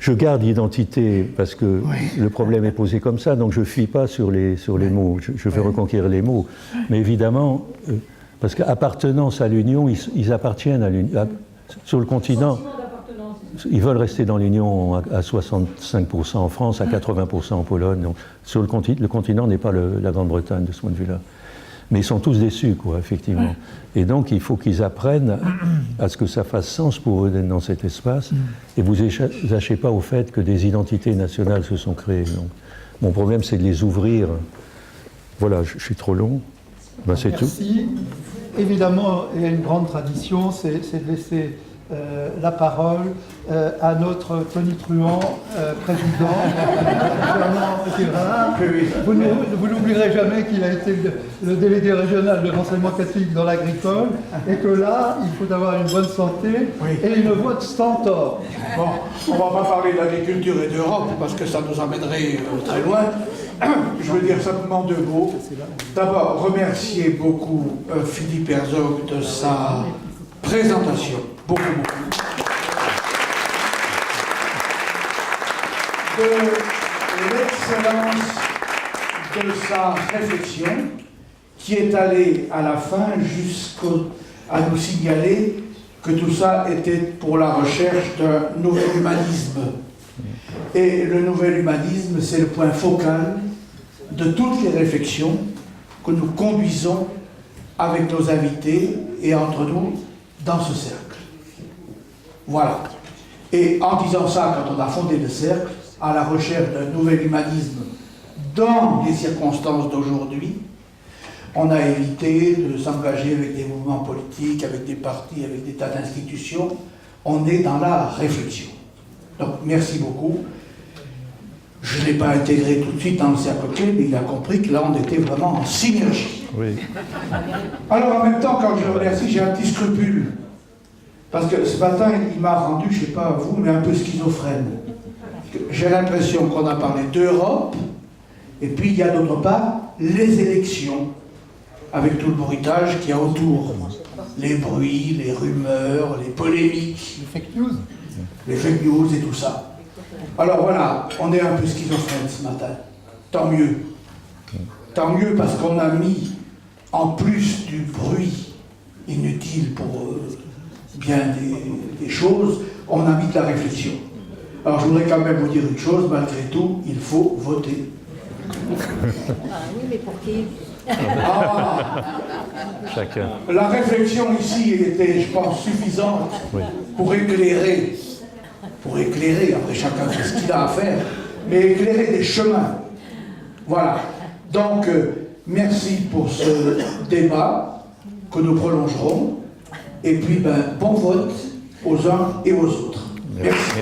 Je garde l'identité parce que le problème est posé comme ça, donc je ne fuis pas sur les mots. Je veux reconquérir les mots. Mais évidemment, parce qu'appartenance à l'Union, ils appartiennent à l'Union. Sur le continent, ils veulent rester dans l'Union à 65% en France, à 80% en Pologne. Donc, sur le continent n'est pas la Grande-Bretagne de ce point de vue-là. Mais ils sont tous déçus, quoi, effectivement. Et donc, il faut qu'ils apprennent à ce que ça fasse sens pour eux d'être dans cet espace. Et vous n'échappez pas au fait que des identités nationales se sont créées. Donc, mon problème, c'est de les ouvrir. Voilà, je suis trop long. Ben, c'est tout. Merci. Évidemment, il y a une grande tradition, c'est de laisser la parole à notre tonitruant président, Fernand Guérin. Vous n'oublierez jamais qu'il a été le délégué régional de l'enseignement catholique dans l'agricole et que là, il faut avoir une bonne santé et une voix de stentor. Bon, on ne va pas parler d'agriculture et d'Europe parce que ça nous amènerait très loin. Je veux dire simplement deux mots. D'abord, remercier beaucoup Philippe Herzog de sa présentation. Beaucoup. De l'excellence de sa réflexion qui est allée à la fin jusqu'à nous signaler que tout ça était pour la recherche d'un nouvel humanisme. Et le nouvel humanisme, c'est le point focal de toutes les réflexions que nous conduisons avec nos invités et entre nous dans ce cercle. Voilà. Et en disant ça, quand on a fondé le cercle, à la recherche d'un nouvel humanisme dans les circonstances d'aujourd'hui, on a évité de s'engager avec des mouvements politiques, avec des partis, avec des tas d'institutions. On est dans la réflexion. Donc, merci beaucoup. Je ne l'ai pas intégré tout de suite dans le cercle clé, mais il a compris que là, on était vraiment en synergie. Oui. Alors, en même temps, quand je le remercie, j'ai un petit scrupule. Parce que ce matin, il m'a rendu, je ne sais pas vous, mais un peu schizophrène. J'ai l'impression qu'on a parlé d'Europe, et puis il y a d'autre part les élections, avec tout le bruitage qu'il y a autour. Les bruits, les rumeurs, les polémiques. Les fake news et tout ça. Alors voilà, on est un peu schizophrène ce matin. Tant mieux. Tant mieux parce qu'on a mis, en plus du bruit inutile pour bien des choses, on a mis de la réflexion. Alors je voudrais quand même vous dire une chose, malgré tout, il faut voter. Oui, mais pour qui? Chacun. La réflexion ici était, je pense, suffisante pour éclairer, après chacun fait ce qu'il a à faire, mais éclairer des chemins. Voilà. Donc, merci pour ce débat que nous prolongerons, et puis bon vote aux uns et aux autres. Merci.